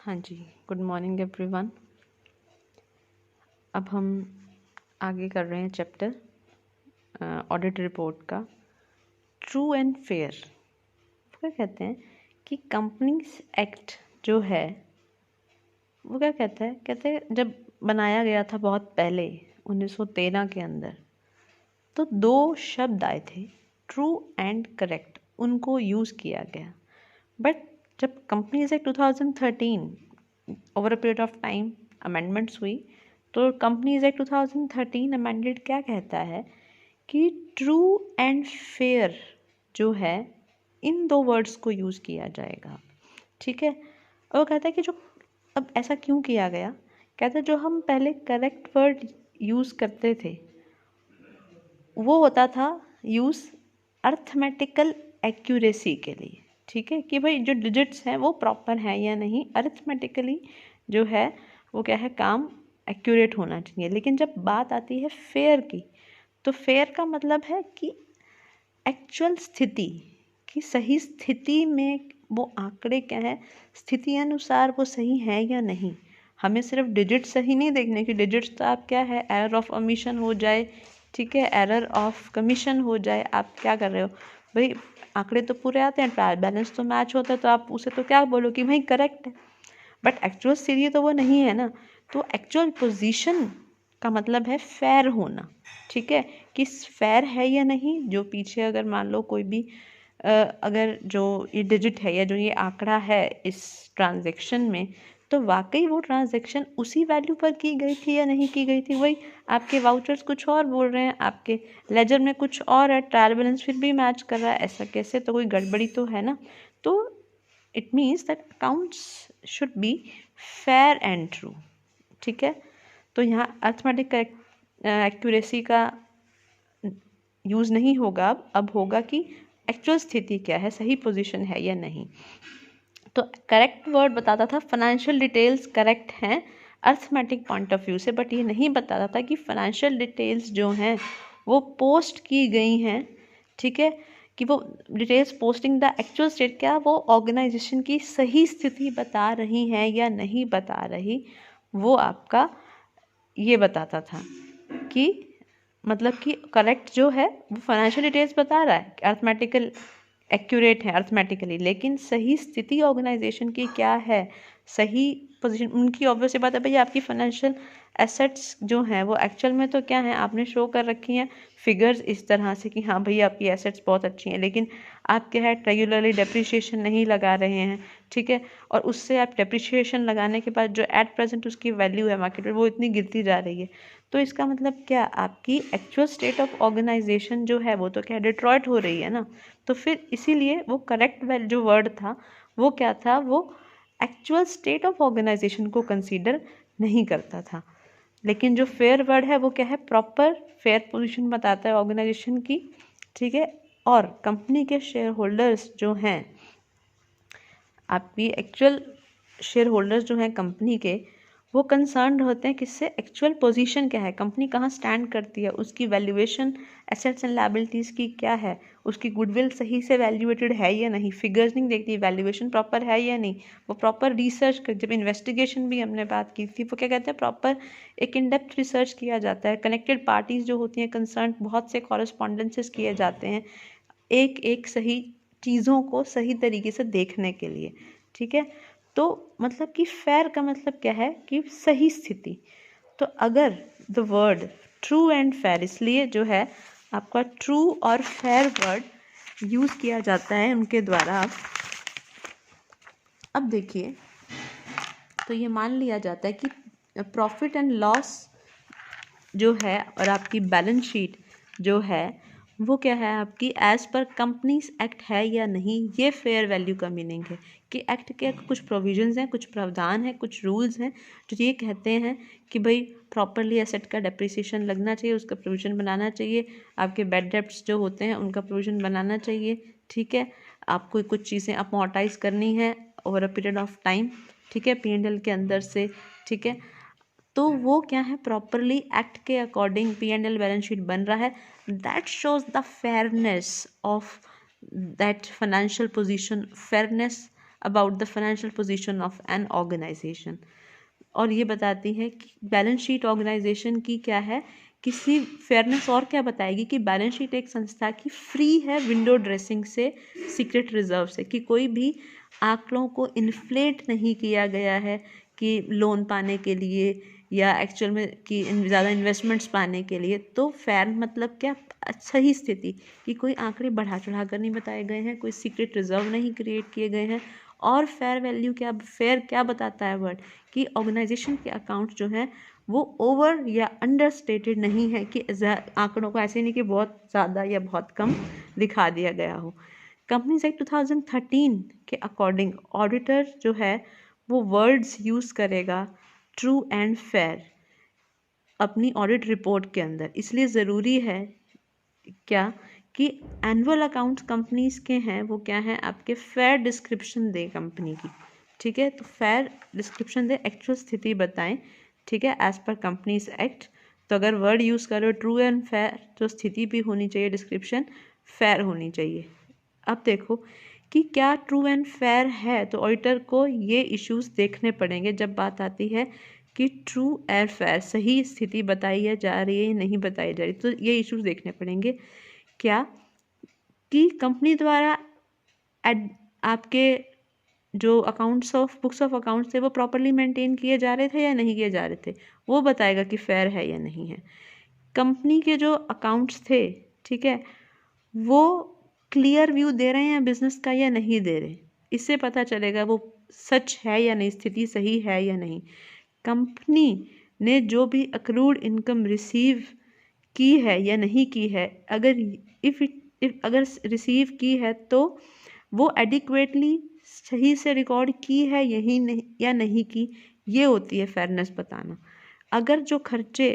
हाँ जी, good morning everyone. अब हम आगे कर रहे हैं चैप्टर ऑडिट रिपोर्ट का ट्रू एंड फेयर। वो क्या कहते हैं कि कंपनीज एक्ट जो है वो क्या कहते हैं जब बनाया गया था बहुत पहले 1913 के अंदर, तो दो शब्द आए थे, ट्रू एंड करेक्ट, उनको यूज़ किया गया। बट जब companies act 2013 over a period of time amendments हुई, तो कंपनीज एक्ट 2013 अमेंडेड क्या कहता है कि ट्रू एंड फेयर जो है इन दो वर्ड्स को यूज़ किया जाएगा। ठीक है, और वो कहता है कि जो अब ऐसा क्यों किया गया, कहता है जो हम पहले करेक्ट वर्ड यूज़ करते थे वो होता था यूज़ अर्थमेटिकल एक्यूरेसी के लिए। ठीक है, कि भाई जो डिजिट्स हैं वो प्रॉपर हैं या नहीं, अर्थमेटिकली जो है वो क्या है, काम एक्यूरेट होना चाहिए। लेकिन जब बात आती है फेयर की, तो फेयर का मतलब है कि एक्चुअल स्थिति की सही स्थिति में वो आंकड़े क्या है, स्थिति अनुसार वो सही है या नहीं। हमें सिर्फ डिजिट सही नहीं देखने की, डिजिट्स तो आप क्या है, एरर ऑफ ओमिशन हो जाए, ठीक है, एरर ऑफ कमीशन हो जाए, आप क्या कर रहे हो भाई, आंकड़े तो पूरे आते हैं, ट्रायल बैलेंस तो मैच होता है, तो आप उसे तो क्या बोलो कि भाई करेक्ट है, बट एक्चुअल स्थिति तो वो नहीं है ना। तो एक्चुअल पोजीशन का मतलब है फेयर होना। ठीक है, कि फेयर है या नहीं, जो पीछे अगर मान लो कोई भी अगर जो ये डिजिट है या जो ये आंकड़ा है इस ट्रांजैक्शन में, तो वाकई वो ट्रांजैक्शन उसी वैल्यू पर की गई थी या नहीं की गई थी। वही आपके वाउचर्स कुछ और बोल रहे हैं, आपके लेजर में कुछ और है, ट्रायल बैलेंस फिर भी मैच कर रहा है, ऐसा कैसे, तो कोई गड़बड़ी तो है ना। तो it means that accounts should be fair and true. ठीक है, तो यहाँ अर्थमेटिक एक्यूरेसी का यूज़ नहीं होगा, अब होगा कि एक्चुअल स्थिति क्या है, सही पोजीशन है या नहीं। तो करेक्ट वर्ड बताता था फाइनेंशियल डिटेल्स करेक्ट हैं अर्थमेटिक पॉइंट ऑफ व्यू से, बट ये नहीं बताता था कि फाइनेंशियल डिटेल्स जो हैं वो पोस्ट की गई हैं। ठीक है, कि वो details posting the actual state, क्या वो ऑर्गेनाइजेशन की सही स्थिति बता रही हैं या नहीं बता रही, वो आपका ये बताता था कि मतलब कि करेक्ट जो है वो फाइनेंशियल डिटेल्स बता रहा है, अर्थमेटिकल एक्यूरेट है अर्थमेटिकली, लेकिन सही स्थिति ऑर्गेनाइजेशन की क्या है, सही पोजीशन उनकी ऑब्वियस बात है भाई, आपकी फाइनेंशियल एसेट्स जो हैं वो एक्चुअल में तो क्या है, आपने शो कर रखी हैं फिगर्स इस तरह से कि हाँ भाई आपकी एसेट्स बहुत अच्छी हैं, लेकिन आप क्या है रेगुलरली डेप्रिसिएशन नहीं लगा रहे हैं। ठीक है, और उससे आप डेप्रिसिएशन लगाने के बाद जो एट प्रेजेंट उसकी वैल्यू है मार्केट में वो इतनी गिरती जा रही है, तो इसका मतलब क्या, आपकी एक्चुअल स्टेट ऑफ ऑर्गेनाइजेशन जो है वो तो क्या डिट्रॉयट हो रही है ना। तो फिर इसीलिए वो करेक्ट जो वर्ड था वो क्या था, वो एक्चुअल स्टेट ऑफ ऑर्गेनाइजेशन को कंसीडर नहीं करता था। लेकिन जो फेयर वर्ड है वो क्या है, प्रॉपर फेयर पोजीशन बताता है ऑर्गेनाइजेशन की। ठीक है, और कंपनी के शेयर होल्डर्स जो हैं, आपकी एक्चुअल शेयर होल्डर्स जो हैं कंपनी के, वो कंसर्न होते हैं किससे, एक्चुअल पोजीशन क्या है, कंपनी कहाँ स्टैंड करती है, उसकी वैल्यूएशन एसेट्स एंड लायबिलिटीज़ की क्या है, उसकी गुडविल सही से वैल्यूएटेड है या नहीं, फिगर्स नहीं देखती, वैल्यूएशन प्रॉपर है या नहीं, वो प्रॉपर रिसर्च कर, जब इन्वेस्टिगेशन भी हमने बात की थी, वो क्या कहते हैं, प्रॉपर एक इन डेप्थ रिसर्च किया जाता है, कनेक्टेड पार्टीज़ जो होती हैं कंसर्न, बहुत से कॉरेस्पॉन्डेंसेस किए जाते हैं एक एक सही चीज़ों को सही तरीके से देखने के लिए। ठीक है, तो मतलब कि फेयर का मतलब क्या है कि सही स्थिति। तो अगर the word true and fair, इसलिए जो है आपका ट्रू और फेयर वर्ड यूज़ किया जाता है उनके द्वारा। अब देखिए, तो ये मान लिया जाता है कि प्रॉफिट एंड लॉस जो है और आपकी बैलेंस शीट जो है वो क्या है, आपकी एज़ पर कंपनीज एक्ट है या नहीं, ये फेयर वैल्यू का मीनिंग है कि एक्ट के कुछ प्रोविजंस हैं, कुछ प्रावधान हैं, कुछ रूल्स हैं जो ये कहते हैं कि भाई प्रॉपरली एसेट का डेप्रिसिएशन लगना चाहिए, उसका प्रोविजन बनाना चाहिए, आपके बैड डेब्ट्स जो होते हैं उनका प्रोविजन बनाना चाहिए। ठीक है, आपको कुछ चीज़ें अमोर्टाइज करनी है over a period of time. ठीक है, P&L के अंदर से। ठीक है, तो वो क्या है, प्रॉपरली एक्ट के अकॉर्डिंग P&L बैलेंस शीट बन रहा है, that shows the fairness of that financial position, fairness about the financial position of an organisation. और ये बताती है कि बैलेंस शीट ऑर्गेनाइजेशन की क्या है, किसी फेयरनेस और क्या बताएगी कि बैलेंस शीट एक संस्था की फ्री है विंडो ड्रेसिंग से, सीक्रेट रिजर्व से, कि कोई भी आंकड़ों को इन्फ्लेट नहीं किया गया है कि लोन पाने के लिए या एक्चुअल में कि ज़्यादा इन्वेस्टमेंट्स पाने के लिए। तो फेयर मतलब क्या, सही स्थिति कि कोई आंकड़े बढ़ा चढ़ा कर नहीं बताए गए हैं, कोई सीक्रेट रिजर्व नहीं क्रिएट किए गए हैं। और फेयर वैल्यू क्या, फेयर क्या बताता है वर्ड, कि ऑर्गेनाइजेशन के अकाउंट जो है वो ओवर या अंडर स्टेटेड नहीं है, कि आंकड़ों को ऐसे नहीं कि बहुत ज़्यादा या बहुत कम दिखा दिया गया हो। कंपनीज एक्ट 2013 के अकॉर्डिंग ऑडिटर जो है वो वर्ड्स यूज़ करेगा ट्रू एंड फेयर अपनी ऑडिट रिपोर्ट के अंदर। इसलिए ज़रूरी है क्या कि एनुअल अकाउंट्स कंपनीज के हैं वो क्या है, आपके फेयर डिस्क्रिप्शन दे कंपनी की, ठीक है। तो फेयर डिस्क्रिप्शन दे, एक्चुअल स्थिति बताएं, ठीक है, एज पर कंपनीज एक्ट। तो अगर वर्ड यूज़ करो ट्रू एंड फेयर, तो स्थिति भी होनी चाहिए, डिस्क्रिप्शन फेयर होनी चाहिए। अब देखो कि क्या ट्रू एंड फेयर है, तो ऑडिटर को ये इश्यूज देखने पड़ेंगे जब बात आती है कि ट्रू एंड फेयर, सही स्थिति बताई जा रही है नहीं बताई जा रही, तो ये इश्यूज देखने पड़ेंगे। क्या कि कंपनी द्वारा आपके जो accounts of books of accounts थे वो प्रॉपरली मेंटेन किए जा रहे थे या नहीं किए जा रहे थे, वो बताएगा कि फेयर है या नहीं है। कंपनी के जो अकाउंट्स थे, ठीक है, वो क्लियर व्यू दे रहे हैं बिजनेस का या नहीं दे रहे, इससे पता चलेगा वो सच है या नहीं, स्थिति सही है या नहीं। कंपनी ने जो भी अक्रूड इनकम रिसीव की है या नहीं की है, अगर अगर रिसीव की है तो वो एडिक्वेटली सही से रिकॉर्ड की है यही नहीं या नहीं की, ये होती है फेयरनेस बताना। अगर जो खर्चे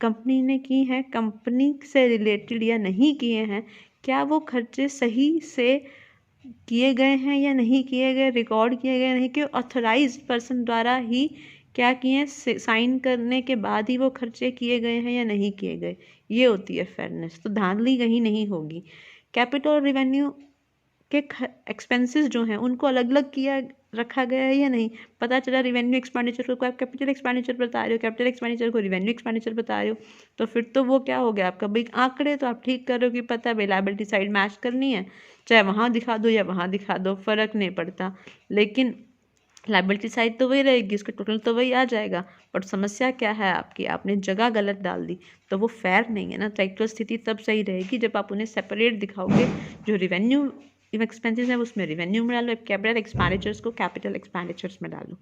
कंपनी ने की हैं कंपनी से रिलेटेड या नहीं किए हैं, क्या वो खर्चे सही से किए गए हैं या नहीं किए गए, रिकॉर्ड किए गए नहीं, कि ऑथराइज्ड पर्सन द्वारा ही क्या किए, साइन करने के बाद ही वो खर्चे किए गए हैं या नहीं किए गए, ये होती है फेयरनेस। तो धांधली कहीं नहीं होगी। कैपिटल रेवेन्यू के एक्सपेंसेस जो हैं उनको अलग अलग किया रखा गया है या नहीं, पता चला रिवेन्यू एक्सपेंडिचर को आप कैपिटल एक्सपेंडिचर बता रहे हो, कैपिटल एक्सपेंडिचर को रिवेन्यू एक्सपेंडिचर बता रहे हो, तो फिर तो वो क्या हो गया आपका भाई आंकड़े तो आप ठीक कर रहे हो कि पता है भाई लायबिलिटी साइड मैच करनी है, चाहे वहाँ दिखा दो या वहाँ दिखा दो, फ़र्क नहीं पड़ता, लेकिन लायबिलिटी साइड तो वही रहेगी, उसका टोटल तो वही आ जाएगा। बट समस्या क्या है आपकी, आपने जगह गलत डाल दी, तो वो फेयर नहीं है ना। तो एक्चुअल स्थिति तब सही रहेगी जब आप उन्हें सेपरेट दिखाओगे, जो रिवेन्यू एक्सपेंसेस है उसमें रिवेन्यू में डालो, कैपिटल एक्सपेंडिचर्स को कैपिटल एक्सपेंडिचर्स में डालो।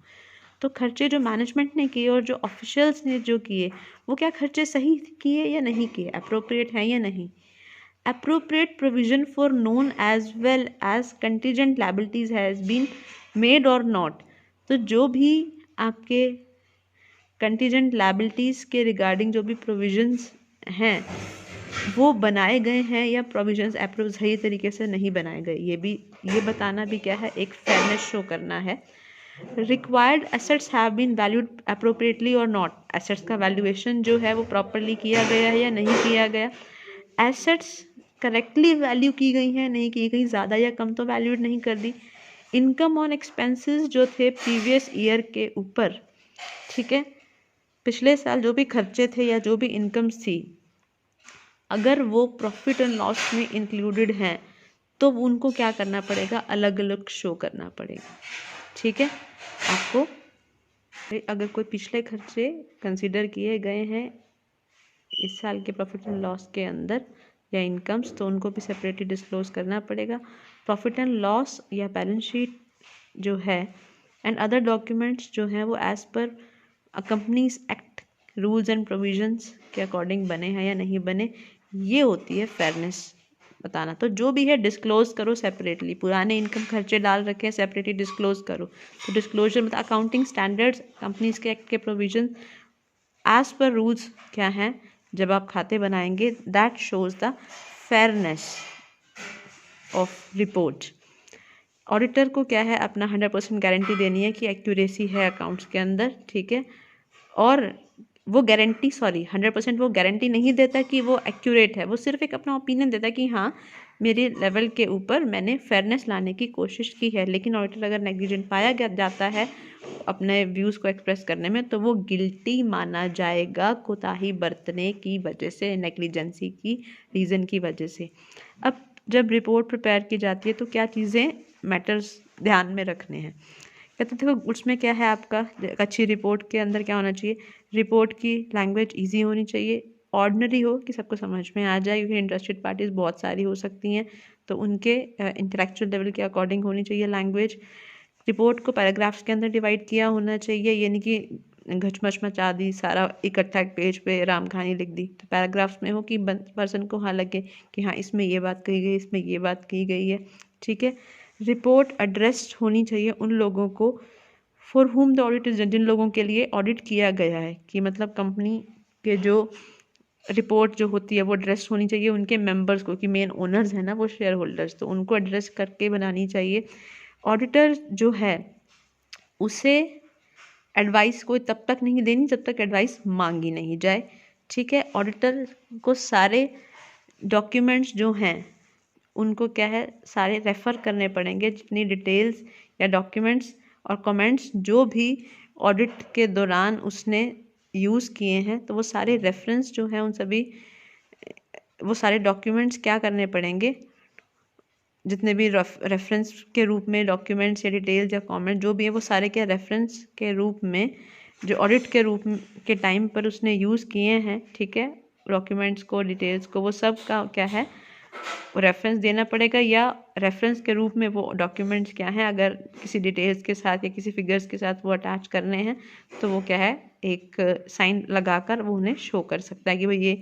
तो खर्चे जो मैनेजमेंट ने किए और जो ऑफिशियल्स ने जो किए, वो क्या खर्चे सही किए या नहीं किए, अप्रोप्रिएट हैं या नहीं। appropriate provision for known as well as contingent liabilities has been made or not। तो जो भी आपके contingent liabilities के regarding जो भी provisions हैं वो बनाए गए हैं या provisions अप्रूव सही तरीके से नहीं बनाए गए, ये बताना भी क्या है, एक fairness शो करना है। required assets have been valued appropriately or not, assets का valuation जो है वो properly किया गया है या नहीं किया गया, assets करेक्टली वैल्यू की गई हैं नहीं की गई, ज़्यादा या कम तो वैल्यूड नहीं कर दी। इनकम ऑन एक्सपेंसेस जो थे प्रीवियस ईयर के ऊपर, ठीक है, पिछले साल जो भी खर्चे थे या जो भी इनकम्स थी, अगर वो प्रॉफिट एंड लॉस में इंक्लूडेड हैं तो उनको क्या करना पड़ेगा, अलग अलग शो करना पड़ेगा, ठीक है। आपको अगर कोई पिछले खर्चे कंसिडर किए गए हैं इस साल के प्रॉफिट एंड लॉस के अंदर या इनकम्स, तो उनको भी सेपरेटली डिस्क्लोज करना पड़ेगा। प्रॉफिट एंड लॉस या बैलेंस शीट जो है एंड अदर डॉक्यूमेंट्स जो हैं वो as per companies act rules and provisions के अकॉर्डिंग बने हैं या नहीं बने, ये होती है फेयरनेस बताना। तो जो भी है डिस्क्लोज करो सेपरेटली, पुराने इनकम खर्चे डाल रखे हैं सेपरेटली डिस्क्लोज करो। तो डिस्क्लोजर मतलब अकाउंटिंग स्टैंडर्ड्स कंपनीज के एक्ट के प्रोविजन एज़ पर रूल्स क्या हैं जब आप खाते बनाएंगे, that shows the fairness of report. Auditor को क्या है अपना 100% गारंटी देनी है कि एक्यूरेसी है अकाउंट्स के अंदर, ठीक है। और वो गारंटी 100% वो गारंटी नहीं देता कि वो एक्यूरेट है, वो सिर्फ एक अपना ओपिनियन देता है कि हाँ मेरे लेवल के ऊपर मैंने फेयरनेस लाने की कोशिश की है। लेकिन ऑडिटर अगर नेग्लिजेंट पाया जाता है अपने व्यूज़ को एक्सप्रेस करने में, तो वो गिल्टी माना जाएगा कोताही बरतने की वजह से, नेग्लिजेंसी की रीज़न की वजह से। अब जब रिपोर्ट प्रिपेयर की जाती है तो क्या चीज़ें मैटर्स ध्यान में रखने हैं। कहते देखो उसमें क्या है, आपका अच्छी रिपोर्ट के अंदर क्या होना चाहिए, रिपोर्ट की लैंग्वेज इजी होनी चाहिए, ऑर्डिनरी हो कि सबको समझ में आ जाए, क्योंकि इंटरेस्टेड पार्टीज बहुत सारी हो सकती हैं, तो उनके इंटेलेक्चुअल लेवल के अकॉर्डिंग होनी चाहिए लैंग्वेज। रिपोर्ट को पैराग्राफ्स के अंदर डिवाइड किया होना चाहिए, ये नहीं कि घचमच मचा दी, सारा इकट्ठा एक पेज पे राम कहानी लिख दी। तो पैराग्राफ्स में हो कि पर्सन को हाँ लगे कि हाँ इसमें ये बात कही गई, इसमें ये बात की गई है, ठीक है। रिपोर्ट एड्रेस्ड होनी चाहिए उन लोगों को for whom the audit is, जिन लोगों के लिए ऑडिट किया गया है, कि मतलब कंपनी के जो रिपोर्ट जो होती है वो एड्रेस होनी चाहिए उनके मेंबर्स को, कि मेन ओनर्स हैं ना वो शेयर होल्डर्स, तो उनको एड्रेस करके बनानी चाहिए। ऑडिटर जो है उसे एडवाइस कोई तब तक नहीं देनी जब तक एडवाइस मांगी नहीं जाए, ठीक है। ऑडिटर को सारे डॉक्यूमेंट्स जो हैं उनको क्या है, सारे रेफ़र करने पड़ेंगे, जितनी डिटेल्स या डॉक्यूमेंट्स और कमेंट्स जो भी ऑडिट के दौरान उसने यूज़ किए हैं, तो वो सारे रेफरेंस जो हैं उन सभी वो सारे डॉक्यूमेंट्स क्या करने पड़ेंगे, जितने भी रेफरेंस के रूप में डॉक्यूमेंट्स या डिटेल्स या कमेंट जो भी है, वो सारे क्या रेफरेंस के रूप में जो ऑडिट के रूप के टाइम पर उसने यूज़ किए हैं, ठीक है, डॉक्यूमेंट्स को, डिटेल्स को, वो सब का क्या है रेफरेंस देना पड़ेगा। या रेफरेंस के रूप में वो डॉक्यूमेंट्स क्या हैं, अगर किसी डिटेल्स के साथ या किसी फिगर्स के साथ वो अटैच करने हैं, तो वो क्या है एक साइन लगाकर वो उन्हें शो कर सकता है कि भाई ये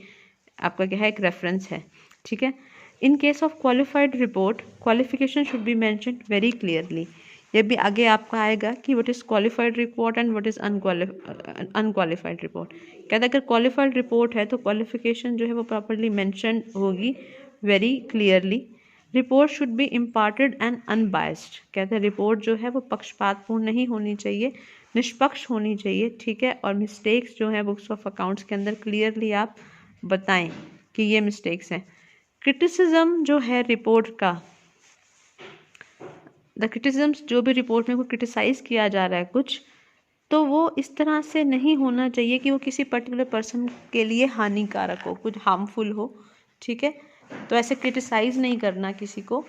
आपका क्या है एक रेफरेंस है, ठीक है। इन case of qualified report, qualification should be mentioned very clearly. ये भी आगे आपका आएगा कि what is qualified report and what is unqualified report. कहता है अगर क्वालिफाइड रिपोर्ट है तो क्वालिफिकेशन जो है वो प्रॉपरली मेंशन होगी very clearly. Report should be imparted and unbiased. कहते हैं रिपोर्ट जो है वो पक्षपातपूर्ण नहीं होनी चाहिए, निष्पक्ष होनी चाहिए, ठीक है। और मिस्टेक्स जो है बुक्स ऑफ अकाउंट्स के अंदर क्लियरली आप बताएं कि ये मिस्टेक्स हैं। क्रिटिसिज्म जो है रिपोर्ट का, द क्रिटिसिज्म जो भी रिपोर्ट में को क्रिटिसाइज़ किया जा रहा है कुछ, तो वो इस तरह से नहीं होना चाहिए कि वो किसी पर्टिकुलर पर्सन के लिए हानिकारक हो, कुछ हार्मफुल हो, ठीक है। तो ऐसे क्रिटिसाइज़ नहीं करना किसी को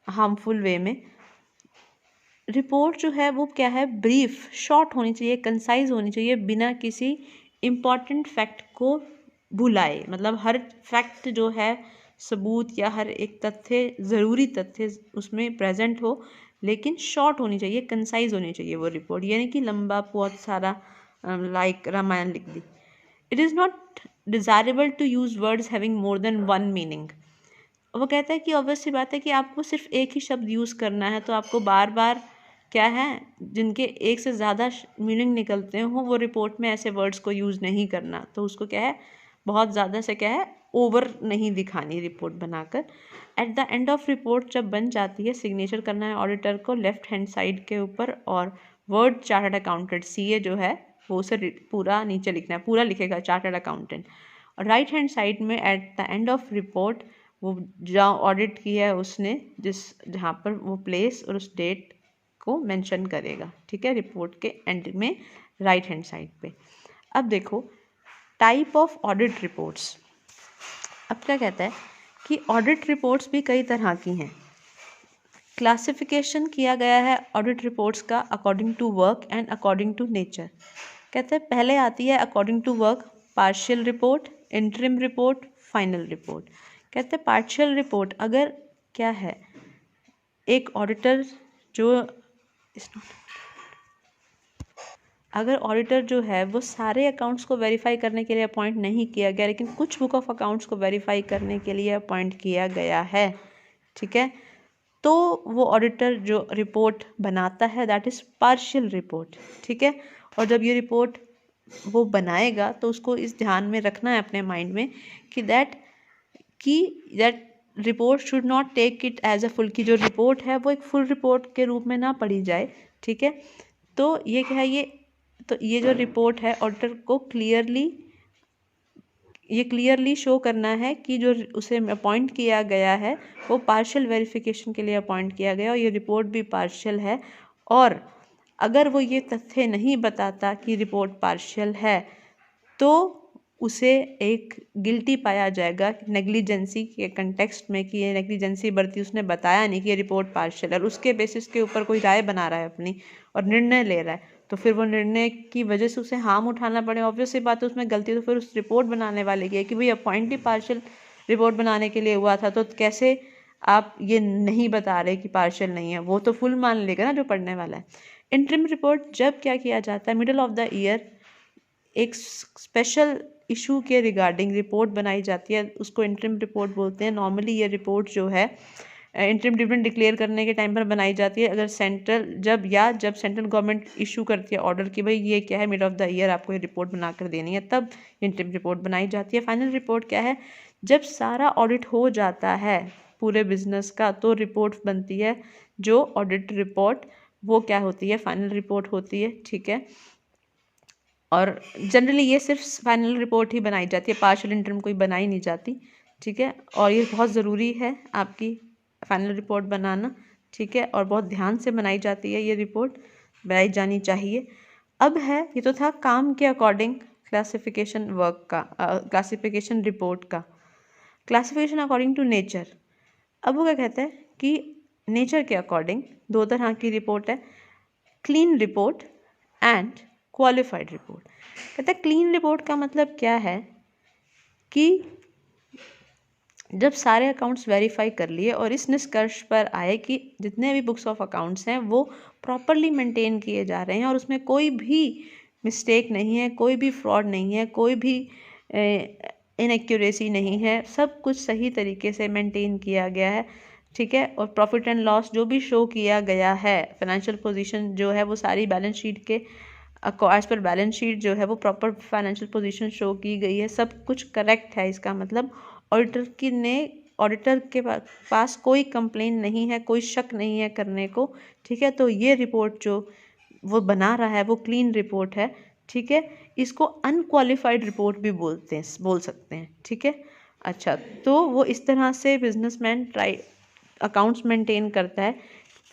हार्मफुल वे में। रिपोर्ट जो है वो क्या है ब्रीफ, शॉर्ट होनी चाहिए, कंसाइज होनी चाहिए, बिना किसी इम्पॉर्टेंट फैक्ट को भुलाए। मतलब हर फैक्ट जो है सबूत या हर एक तथ्य, ज़रूरी तथ्य उसमें प्रेजेंट हो, लेकिन शॉर्ट होनी चाहिए, कंसाइज होनी चाहिए वो रिपोर्ट, यानी कि लंबा बहुत सारा लाइक रामायण लिख दी। It is not desirable to use words having more than one meaning. वो कहता है कि ऑब्वियस सी बात है कि आपको सिर्फ एक ही शब्द यूज़ करना है, तो आपको बार बार क्या है जिनके एक से ज़्यादा मीनिंग निकलते हों वो रिपोर्ट में ऐसे वर्ड्स को यूज़ नहीं करना। तो उसको क्या है बहुत ज़्यादा से क्या है ओवर नहीं दिखानी रिपोर्ट बनाकर। At the end of report जब बन जाती है, सिग्नेचर करना है ऑडिटर को लेफ्ट हैंड साइड के ऊपर, और वर्ड चार्टर्ड अकाउंटेंट CA जो है वो उसे पूरा नीचे लिखना है, पूरा लिखेगा चार्टर्ड अकाउंटेंट। और राइट हैंड साइड में at the end of report वो जहाँ ऑडिट की है उसने जहाँ पर वो प्लेस और उस डेट को मेंशन करेगा, ठीक है, रिपोर्ट के एंड में राइट हैंड साइड पे। अब देखो टाइप ऑफ ऑडिट रिपोर्ट्स। अब क्या कहता है कि ऑडिट रिपोर्ट्स भी कई तरह की हैं। क्लासिफिकेशन किया गया है ऑडिट रिपोर्ट्स का according to work and according to nature. कहते हैं पहले आती है according to work, partial report, interim report, final report. कहते हैं पार्शियल रिपोर्ट अगर क्या है एक ऑडिटर जो अगर ऑडिटर जो है वो सारे अकाउंट्स को वेरीफाई करने के लिए अपॉइंट नहीं किया गया, लेकिन कुछ बुक ऑफ अकाउंट्स को वेरीफाई करने के लिए अपॉइंट किया गया है, ठीक है, तो वो ऑडिटर जो रिपोर्ट बनाता है दैट इज़ पार्शियल रिपोर्ट, ठीक है। और जब ये रिपोर्ट वो बनाएगा तो उसको इस ध्यान में रखना है अपने माइंड में कि that report should not take it as a full, की जो रिपोर्ट है वो एक फुल रिपोर्ट के रूप में ना पढ़ी जाए, ठीक है। तो ये क्या है ये जो रिपोर्ट है ऑडिटर को क्लियरली ये क्लियरली शो करना है कि जो उसे अपॉइंट किया गया है वो पार्शियल वेरिफिकेशन के लिए अपॉइंट किया गया और ये रिपोर्ट भी पार्शियल है। और अगर वो ये तथ्य नहीं बताता कि रिपोर्ट पार्शियल है तो उसे एक गिल्टी पाया जाएगा नेग्लिजेंसी के कंटेक्स्ट में कि ये नेग्लिजेंसी बरती, उसने बताया नहीं कि ये रिपोर्ट पार्शियल है और उसके बेसिस के ऊपर कोई राय बना रहा है अपनी और निर्णय ले रहा है, तो फिर वो निर्णय की वजह से उसे हार्म उठाना पड़े। ऑब्वियस सी बात है उसमें गलती तो फिर उस रिपोर्ट बनाने वाले की है कि भाई अपॉइंट ही पार्शियल रिपोर्ट बनाने के लिए हुआ था, तो कैसे आप ये नहीं बता रहे कि पार्शियल नहीं है, वो तो फुल मान लेगा ना जो पढ़ने वाला है। इंटरिम रिपोर्ट जब क्या किया जाता है, मिडिल ऑफ द ईयर एक स्पेशल इशू के रिगार्डिंग रिपोर्ट बनाई जाती है, उसको इंटरिम रिपोर्ट बोलते हैं। नॉर्मली ये रिपोर्ट जो है इंटरिम डिविडेंड डिक्लेयर करने के टाइम पर बनाई जाती है, अगर जब सेंट्रल गवर्नमेंट इशू करती है ऑर्डर कि भाई ये क्या है मिड ऑफ द ईयर आपको ये रिपोर्ट बनाकर देनी है, तब इंटरिम रिपोर्ट बनाई जाती है। फाइनल रिपोर्ट क्या है, जब सारा ऑडिट हो जाता है पूरे बिजनेस का तो रिपोर्ट बनती है, जो ऑडिट रिपोर्ट वो क्या होती है, फाइनल रिपोर्ट होती है। ठीक है, और जनरली ये सिर्फ फाइनल रिपोर्ट ही बनाई जाती है, पार्शियल इंटरिम कोई बनाई नहीं जाती। ठीक है, और ये बहुत ज़रूरी है आपकी फाइनल रिपोर्ट बनाना। ठीक है, और बहुत ध्यान से बनाई जाती है, ये रिपोर्ट बनाई जानी चाहिए। अब है, ये तो था काम के अकॉर्डिंग क्लासिफिकेशन वर्क का, क्लासिफिकेशन रिपोर्ट का। क्लासिफिकेशन अकॉर्डिंग टू नेचर, अब वो क्या कहते हैं कि नेचर के अकॉर्डिंग दो तरह की रिपोर्ट है, clean report and qualified report. कहते हैं क्लीन रिपोर्ट का मतलब क्या है कि जब सारे अकाउंट्स वेरीफाई कर लिए और इस निष्कर्ष पर आए कि जितने भी बुक्स ऑफ अकाउंट्स हैं वो प्रॉपरली मेंटेन किए जा रहे हैं और उसमें कोई भी मिस्टेक नहीं है, कोई भी फ्रॉड नहीं है, कोई भी इनएक्यूरेसी नहीं है, सब कुछ सही तरीके से मेंटेन किया गया है। ठीक है, और प्रॉफिट एंड लॉस जो भी शो किया गया है, फाइनेंशियल पोजीशन जो है वो सारी बैलेंस शीट के एज पर बैलेंस शीट जो है वो प्रॉपर फाइनेंशियल पोजीशन शो की गई है, सब कुछ करेक्ट है। इसका मतलब ऑडिटर के पास कोई कंप्लेन नहीं है, कोई शक नहीं है करने को। ठीक है, तो ये रिपोर्ट जो वो बना रहा है वो क्लीन रिपोर्ट है। ठीक है, इसको अनक्वालिफाइड रिपोर्ट भी बोल सकते हैं। ठीक है, अच्छा, तो वो इस तरह से बिजनेसमैन अकाउंट्स मेंटेन करता है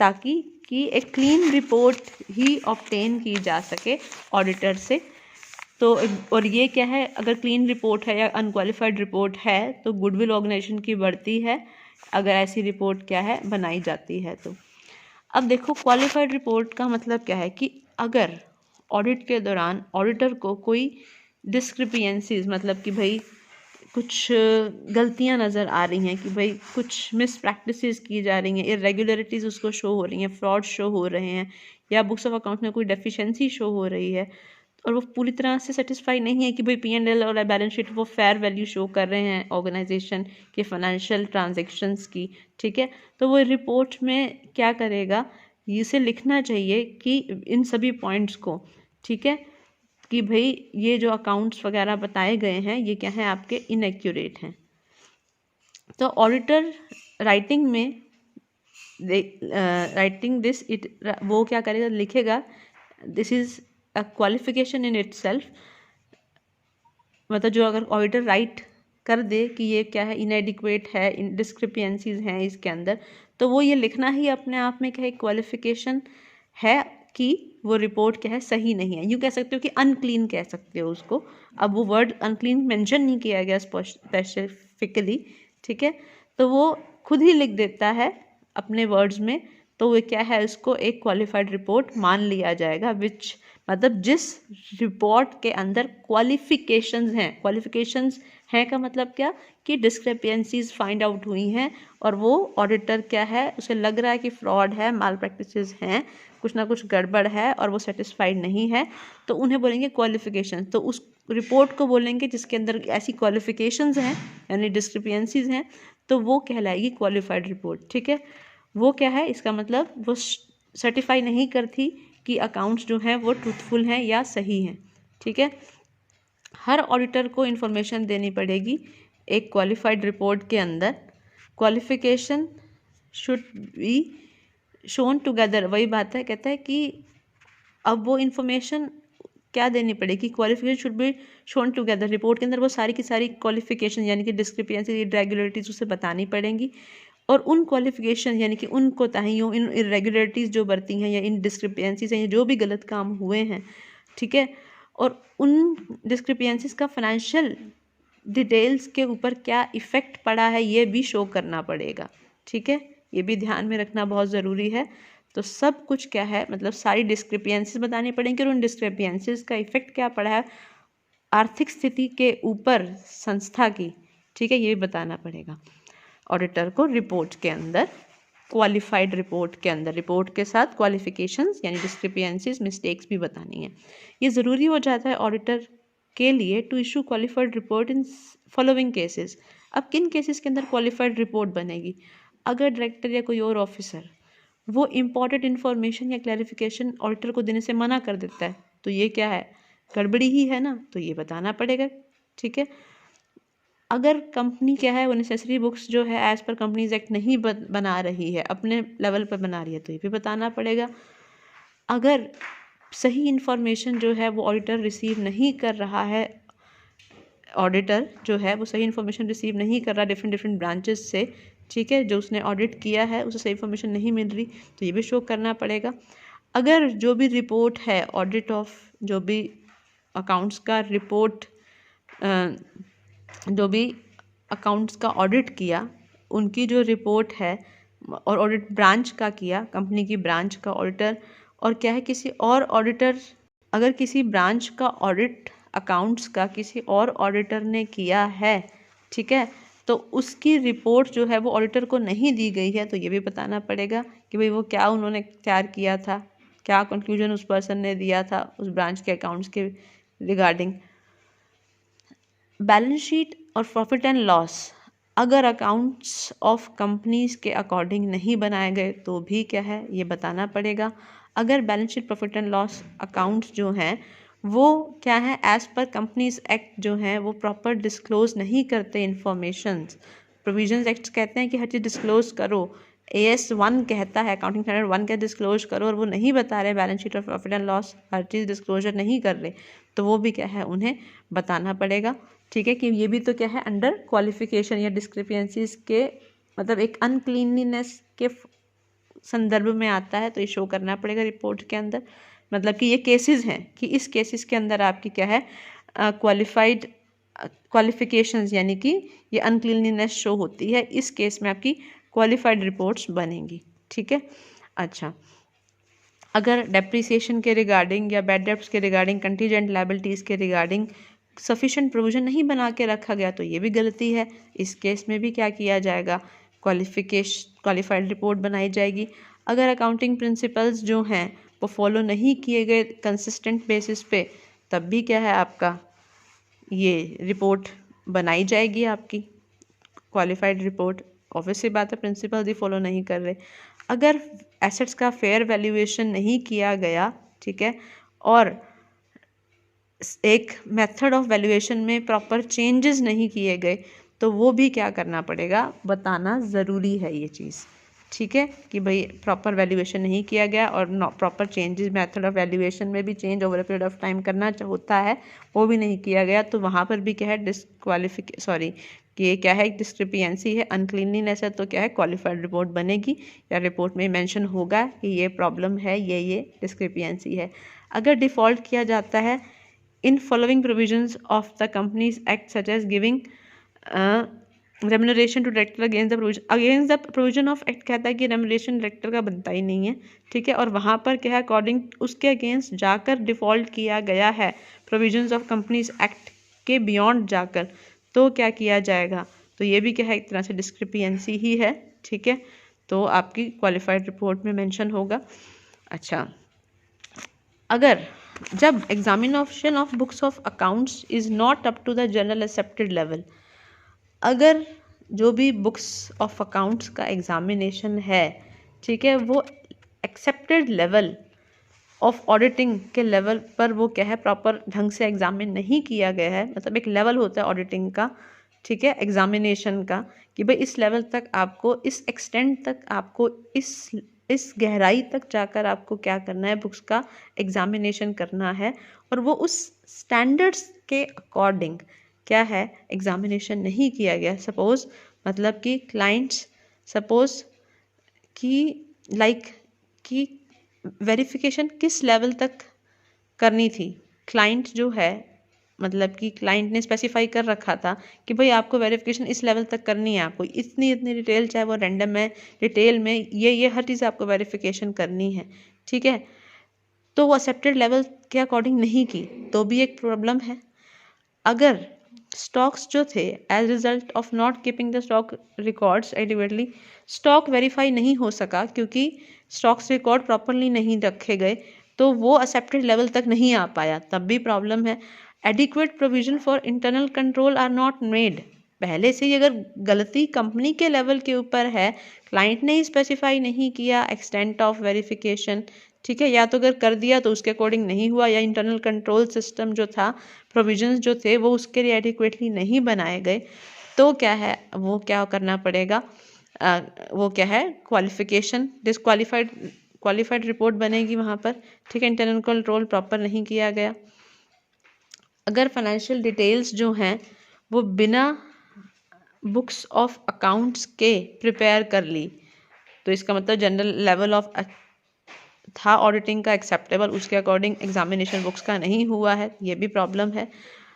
ताकि एक क्लीन रिपोर्ट ही ऑब्टेन की जा सके ऑडिटर से। तो और ये क्या है, अगर क्लीन रिपोर्ट है या अनक्वालिफाइड रिपोर्ट है तो गुडविल ऑर्गेनाइजेशन की बढ़ती है अगर ऐसी रिपोर्ट क्या है बनाई जाती है। तो अब देखो क्वालिफाइड रिपोर्ट का मतलब क्या है कि अगर ऑडिट के दौरान ऑडिटर को कोई डिस्क्रिपियंसीज, मतलब कि भाई कुछ गलतियां नज़र आ रही हैं कि भाई कुछ मिस प्रैक्टिसेस की जा रही हैं, इरेगुलरिटीज़ उसको शो हो रही हैं, फ्रॉड शो हो रहे हैं, या बुक्स ऑफ अकाउंट में कोई डेफिशिएंसी शो हो रही है और वो पूरी तरह से सेटिस्फाई नहीं है कि भाई P&L और बैलेंस शीट वो फेयर वैल्यू शो कर रहे हैं ऑर्गेनाइजेशन के फाइनेंशियल ट्रांजैक्शंस की। ठीक है, तो वो रिपोर्ट में क्या करेगा, इसे लिखना चाहिए कि इन सभी पॉइंट्स को, ठीक है, कि भाई ये जो अकाउंट्स वगैरह बताए गए हैं ये क्या हैं, आपके इनएक्यूरेट हैं। तो ऑडिटर राइटिंग में राइटिंग दिस वो क्या करेगा, लिखेगा this is a qualification in itself, मतलब जो अगर ऑडिटर राइट कर दे कि ये क्या है, इनएडिक्वेट है, डिस्क्रिपियंसीज हैं इसके अंदर, तो वो ये लिखना ही अपने आप में क्या है, क्वालिफिकेशन है कि वो रिपोर्ट क्या है, सही नहीं है। यूँ कह सकते हो कि अनक्लीन कह सकते हो उसको। अब वो वर्ड अनक्लीन मेंशन नहीं किया गया स्पेसिफिकली, ठीक है, तो वो खुद ही लिख देता है अपने वर्ड्स में, तो वो क्या है, उसको एक क्वालिफाइड रिपोर्ट मान लिया जाएगा। विच मतलब जिस रिपोर्ट के अंदर क्वालिफिकेशंस हैं का मतलब क्या कि डिस्क्रिपेंसीज फाइंड आउट हुई हैं और वो ऑडिटर क्या है, उसे लग रहा है कि फ्रॉड है, माल प्रैक्टिसेस हैं, कुछ ना कुछ गड़बड़ है और वो सेटिस्फाइड नहीं है, तो उन्हें बोलेंगे क्वालिफिकेशन। तो उस रिपोर्ट को बोलेंगे जिसके अंदर ऐसी क्वालिफिकेशंस हैं यानी डिस्क्रिपेंसीज हैं, तो वो कहलाएगी क्वालिफाइड रिपोर्ट। ठीक है, वो क्या है, इसका मतलब वो सर्टिफाई नहीं करती कि अकाउंट्स जो हैं वो ट्रूथफुल हैं या सही हैं। ठीक है, हर ऑडिटर को इन्फॉर्मेशन देनी पड़ेगी एक क्वालिफाइड रिपोर्ट के अंदर। Qualification should be shown together, वही बात है, कहता है कि अब वो इन्फॉर्मेशन क्या देनी पड़ेगी, qualification should be shown together. Report के अंदर वो सारी की सारी क्वालिफिकेशन यानी कि डिस्क्रिपेंसी, इरेगुलरिटीज उसे बतानी पड़ेंगी, और उन क्वालिफिकेशन यानी कि उन कोताहियों, इन इरेगुलरिटीज़ जो बरती हैं या इन डिस्क्रिपेंसीज हैं, जो भी गलत काम हुए हैं, ठीक है, और उन डिस्क्रिपेंसीज का फाइनेंशियल डिटेल्स के ऊपर क्या इफ़ेक्ट पड़ा है ये भी शो करना पड़ेगा, ठीक है, ये भी ध्यान में रखना बहुत ज़रूरी है। तो सब कुछ क्या है, मतलब सारी डिस्क्रिपेंसीज बतानी पड़ेंगी और उन डिस्क्रिपेंसीज का इफ़ेक्ट क्या पड़ा है आर्थिक स्थिति के ऊपर संस्था की, ठीक है, ये भी बताना पड़ेगा ऑडिटर को रिपोर्ट के अंदर, क्वालिफाइड रिपोर्ट के अंदर। रिपोर्ट के साथ क्वालिफिकेशंस यानी डिस्क्रिपेंसीज, मिस्टेक्स भी बतानी है। ये ज़रूरी हो जाता है ऑडिटर के लिए to issue qualified report in following cases. अब किन केसेस के अंदर क्वालिफाइड रिपोर्ट बनेगी, अगर डायरेक्टर या कोई और ऑफिसर वो इम्पॉर्टेंट इन्फॉर्मेशन या क्लैरिफिकेशन ऑडिटर को देने से मना कर देता है, तो ये क्या है, गड़बड़ी ही है ना, तो ये बताना पड़ेगा, ठीक है। अगर कंपनी क्या है वो नेसेसरी बुक्स जो है एज़ पर कंपनीज एक्ट नहीं बना रही है, अपने लेवल पर बना रही है, तो ये भी बताना पड़ेगा। अगर सही इन्फॉर्मेशन जो है वो ऑडिटर रिसीव नहीं कर रहा है, ऑडिटर जो है वो सही इन्फॉर्मेशन रिसीव नहीं कर रहा डिफरेंट ब्रांचेस से, ठीक है, जो उसने ऑडिट किया है उसे सही इन्फॉर्मेशन नहीं मिल रही, तो ये भी शो करना पड़ेगा। अगर जो भी रिपोर्ट है ऑडिट ऑफ जो भी अकाउंट्स का रिपोर्ट, जो भी अकाउंट्स का ऑडिट किया उनकी जो रिपोर्ट है, और ऑडिट ब्रांच का किया, कंपनी की ब्रांच का ऑडिटर, और क्या है किसी और ऑडिटर, अगर किसी ब्रांच का ऑडिट अकाउंट्स का किसी और ऑडिटर ने किया है, ठीक है, तो उसकी रिपोर्ट जो है वो ऑडिटर को नहीं दी गई है, तो ये भी बताना पड़ेगा कि भाई वो क्या उन्होंने तैयार किया था, क्या कंक्लूजन उस पर्सन ने दिया था उस ब्रांच के अकाउंट्स के रिगार्डिंग। बैलेंस शीट और प्रॉफिट एंड लॉस अगर अकाउंट्स ऑफ कंपनीज के अकॉर्डिंग नहीं बनाए गए तो भी क्या है ये बताना पड़ेगा। अगर balance sheet, profit and loss accounts जो हैं वो क्या है एज़ पर कंपनीज एक्ट जो हैं वो प्रॉपर डिस्क्लोज नहीं करते इन्फॉर्मेशंस। प्रोविजंस एक्ट कहते हैं कि हर चीज़ डिस्क्लोज करो, AS 1 कहता है, अकाउंटिंग स्टैंडर्ड 1 का डिस्क्लोज करो, और वो नहीं बता रहे बैलेंस शीट और profit and loss, her cheese disclosure नहीं कर रहे, तो वो भी क्या है उन्हें बताना पड़ेगा, ठीक है, कि ये भी तो क्या है अंडर क्वालिफिकेशन या डिस्क्रिपेंसीज के मतलब एक अनक्लीनलीनेस के संदर्भ में आता है, तो ये शो करना पड़ेगा रिपोर्ट के अंदर। मतलब कि ये केसेस हैं कि इस केसेस के अंदर आपकी क्या है क्वालिफाइड क्वालिफिकेशंस यानी कि ये अनक्लीनलीनेस शो होती है, इस केस में आपकी क्वालिफाइड रिपोर्ट्स बनेंगी, ठीक है। अच्छा, अगर डेप्रिसिएशन के रिगार्डिंग या बैड डेब्ट्स के रिगार्डिंग, कंटीजेंट लायबिलिटीज़ के रिगार्डिंग सफिशेंट प्रोविजन नहीं बना के रखा गया, तो ये भी गलती है। इस केस में भी क्या किया जाएगा, क्वालिफाइड रिपोर्ट बनाई जाएगी। अगर अकाउंटिंग प्रिंसिपल्स जो हैं वो फॉलो नहीं किए गए कंसिस्टेंट बेसिस पे, तब भी क्या है आपका ये रिपोर्ट बनाई जाएगी आपकी क्वालिफाइड रिपोर्ट। ऑब्वियस सी बात है प्रिंसिपल ही फॉलो नहीं कर रहे। अगर एसेट्स का फेयर वैल्यूएशन नहीं किया गया, ठीक है, और एक मेथड ऑफ वैल्यूएशन में प्रॉपर चेंजेस नहीं किए गए, तो वो भी क्या करना पड़ेगा, बताना ज़रूरी है ये चीज़, ठीक है, कि भाई प्रॉपर वैल्यूएशन नहीं किया गया और proper changes method of valuation में भी change over a period of time करना होता है, वो भी नहीं किया गया, तो वहाँ पर भी क्या है कि ये क्या है डिस्क्रिपेंसी है, अनक्लीनलीनेस है, तो क्या है क्वालिफाइड रिपोर्ट बनेगी या रिपोर्ट में मेंशन होगा कि ये प्रॉब्लम है, ये डिस्क्रिपेंसी है। अगर डिफ़ॉल्ट किया जाता है in following provisions of the Companies Act such as giving remuneration to director against the provision of act कहता है कि remuneration director का बनता ही नहीं है, ठीक है, और वहाँ पर क्या है अकॉर्डिंग उसके अगेंस्ट जाकर डिफ़ॉल्ट किया गया है provisions of Companies Act के बियॉन्ड जाकर, तो क्या किया जाएगा, तो ये भी क्या है एक तरह से डिस्क्रिपेंसी ही है, ठीक है, तो आपकी क्वालिफाइड रिपोर्ट में मेंशन होगा। अच्छा, अगर जब examination of books of accounts is not up to the general accepted level, अगर जो भी बुक्स ऑफ अकाउंट्स का एग्जामिनेशन है, ठीक है, वो एक्सेप्टेड लेवल ऑफ ऑडिटिंग के लेवल पर वो क्या है प्रॉपर ढंग से एग्जामिन नहीं किया गया है, मतलब एक लेवल होता है ऑडिटिंग का, ठीक है, एग्जामिनेशन का, कि भाई इस लेवल तक आपको, इस एक्सटेंट तक आपको इस इस गहराई तक जाकर आपको क्या करना है, बुक्स का एग्जामिनेशन करना है और वो उस स्टैंडर्ड्स के अकॉर्डिंग क्या है एग्जामिनेशन नहीं किया गया। सपोज मतलब कि क्लाइंट्स सपोज कि कि वेरिफिकेशन किस लेवल तक करनी थी, क्लाइंट जो है मतलब कि क्लाइंट ने स्पेसिफाई कर रखा था कि भाई आपको वेरिफिकेशन इस लेवल तक करनी है, आपको इतनी इतनी डिटेल, चाहे वो रैंडम है, डिटेल में ये हर चीज़ आपको वेरिफिकेशन करनी है, ठीक है। तो वो एक्सेप्टेड लेवल के अकॉर्डिंग नहीं की तो भी एक प्रॉब्लम है। अगर स्टॉक्स जो थे as result of not keeping the stock records adequately, stock verify नहीं हो सका क्योंकि स्टॉक्स रिकॉर्ड प्रॉपरली नहीं रखे गए, तो वो एक्सेप्टेड लेवल तक नहीं आ पाया, तब भी प्रॉब्लम है। Adequate provision for internal control are not made, पहले से ही अगर गलती कंपनी के लेवल के ऊपर है, क्लाइंट ने ही स्पेसिफाई नहीं किया एक्सटेंट ऑफ वेरिफिकेशन, ठीक है, या तो अगर कर दिया तो उसके अकॉर्डिंग नहीं हुआ, या इंटरनल कंट्रोल सिस्टम जो था, प्रोविजंस जो थे वो उसके लिए एडिक्वेटली नहीं बनाए गए, तो क्या है वो क्या करना पड़ेगा, वो क्या है क्वालिफिकेशन क्वालिफाइड रिपोर्ट बनेगी वहाँ पर, ठीक है। इंटरनल कंट्रोल प्रॉपर नहीं किया गया। अगर फाइनेंशियल डिटेल्स जो हैं वो बिना बुक्स ऑफ अकाउंट्स के प्रिपेयर कर ली, तो इसका मतलब जनरल लेवल ऑफ था ऑडिटिंग का एक्सेप्टेबल, उसके अकॉर्डिंग एग्जामिनेशन बुक्स का नहीं हुआ है, ये भी प्रॉब्लम है।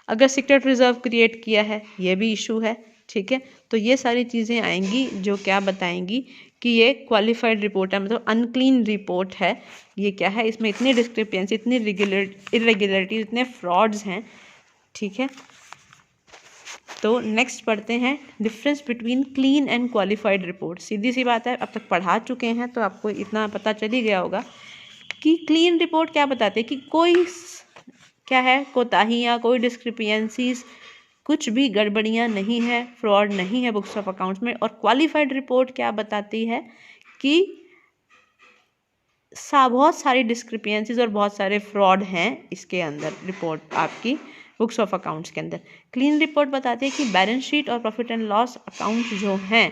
अगर सीक्रेट रिजर्व क्रिएट किया है, ये भी इशू है, ठीक है। तो ये सारी चीज़ें आएंगी जो क्या बताएंगी कि ये क्वालिफाइड रिपोर्ट है, मतलब अनक्लीन रिपोर्ट है। ये क्या है, इसमें इतनी डिस्क्रिपेंसी, इतनी इरेगुलरिटीज, इतने फ्रॉड्स हैं, ठीक है। तो नेक्स्ट पढ़ते हैं difference between clean and qualified report. सीधी सी बात है, अब तक पढ़ा चुके हैं तो आपको इतना पता चल ही गया होगा कि क्लीन रिपोर्ट क्या बताते हैं कि कोई क्या है कोताहियाँ, कोई डिस्क्रिपेंसीज, कुछ भी गड़बड़ियाँ नहीं है, फ्रॉड नहीं है बुक्स ऑफ अकाउंट्स में। और क्वालिफाइड रिपोर्ट क्या बताती है कि बहुत सारी डिस्क्रिपेंसीज और बहुत सारे फ्रॉड हैं इसके अंदर, रिपोर्ट आपकी बुक्स ऑफ अकाउंट्स के अंदर। क्लीन रिपोर्ट बताती है कि बैलेंस शीट और प्रॉफिट एंड लॉस अकाउंट जो हैं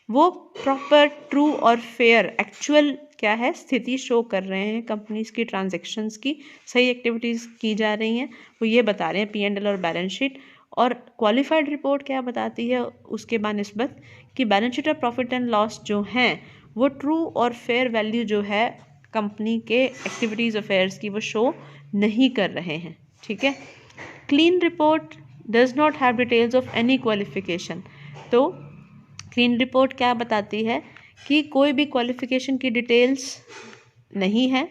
वो प्रॉपर, ट्रू और फेयर एक्चुअल क्या है स्थिति शो कर रहे हैं, कंपनीज की ट्रांजैक्शंस की सही एक्टिविटीज़ की जा रही हैं, वो ये बता रहे हैं P&L और बैलेंस शीट। और क्वालिफाइड रिपोर्ट क्या बताती है उसके बानिस्बत कि बैलेंस शीट और प्रॉफिट एंड लॉस जो हैं वो ट्रू और फेयर वैल्यू जो है कंपनी के एक्टिविटीज़ अफेयर्स की वो शो नहीं कर रहे हैं, ठीक है। Clean report does not have details of any qualification. तो क्लीन रिपोर्ट क्या बताती है कि कोई भी क्वालिफिकेशन की डिटेल्स नहीं है,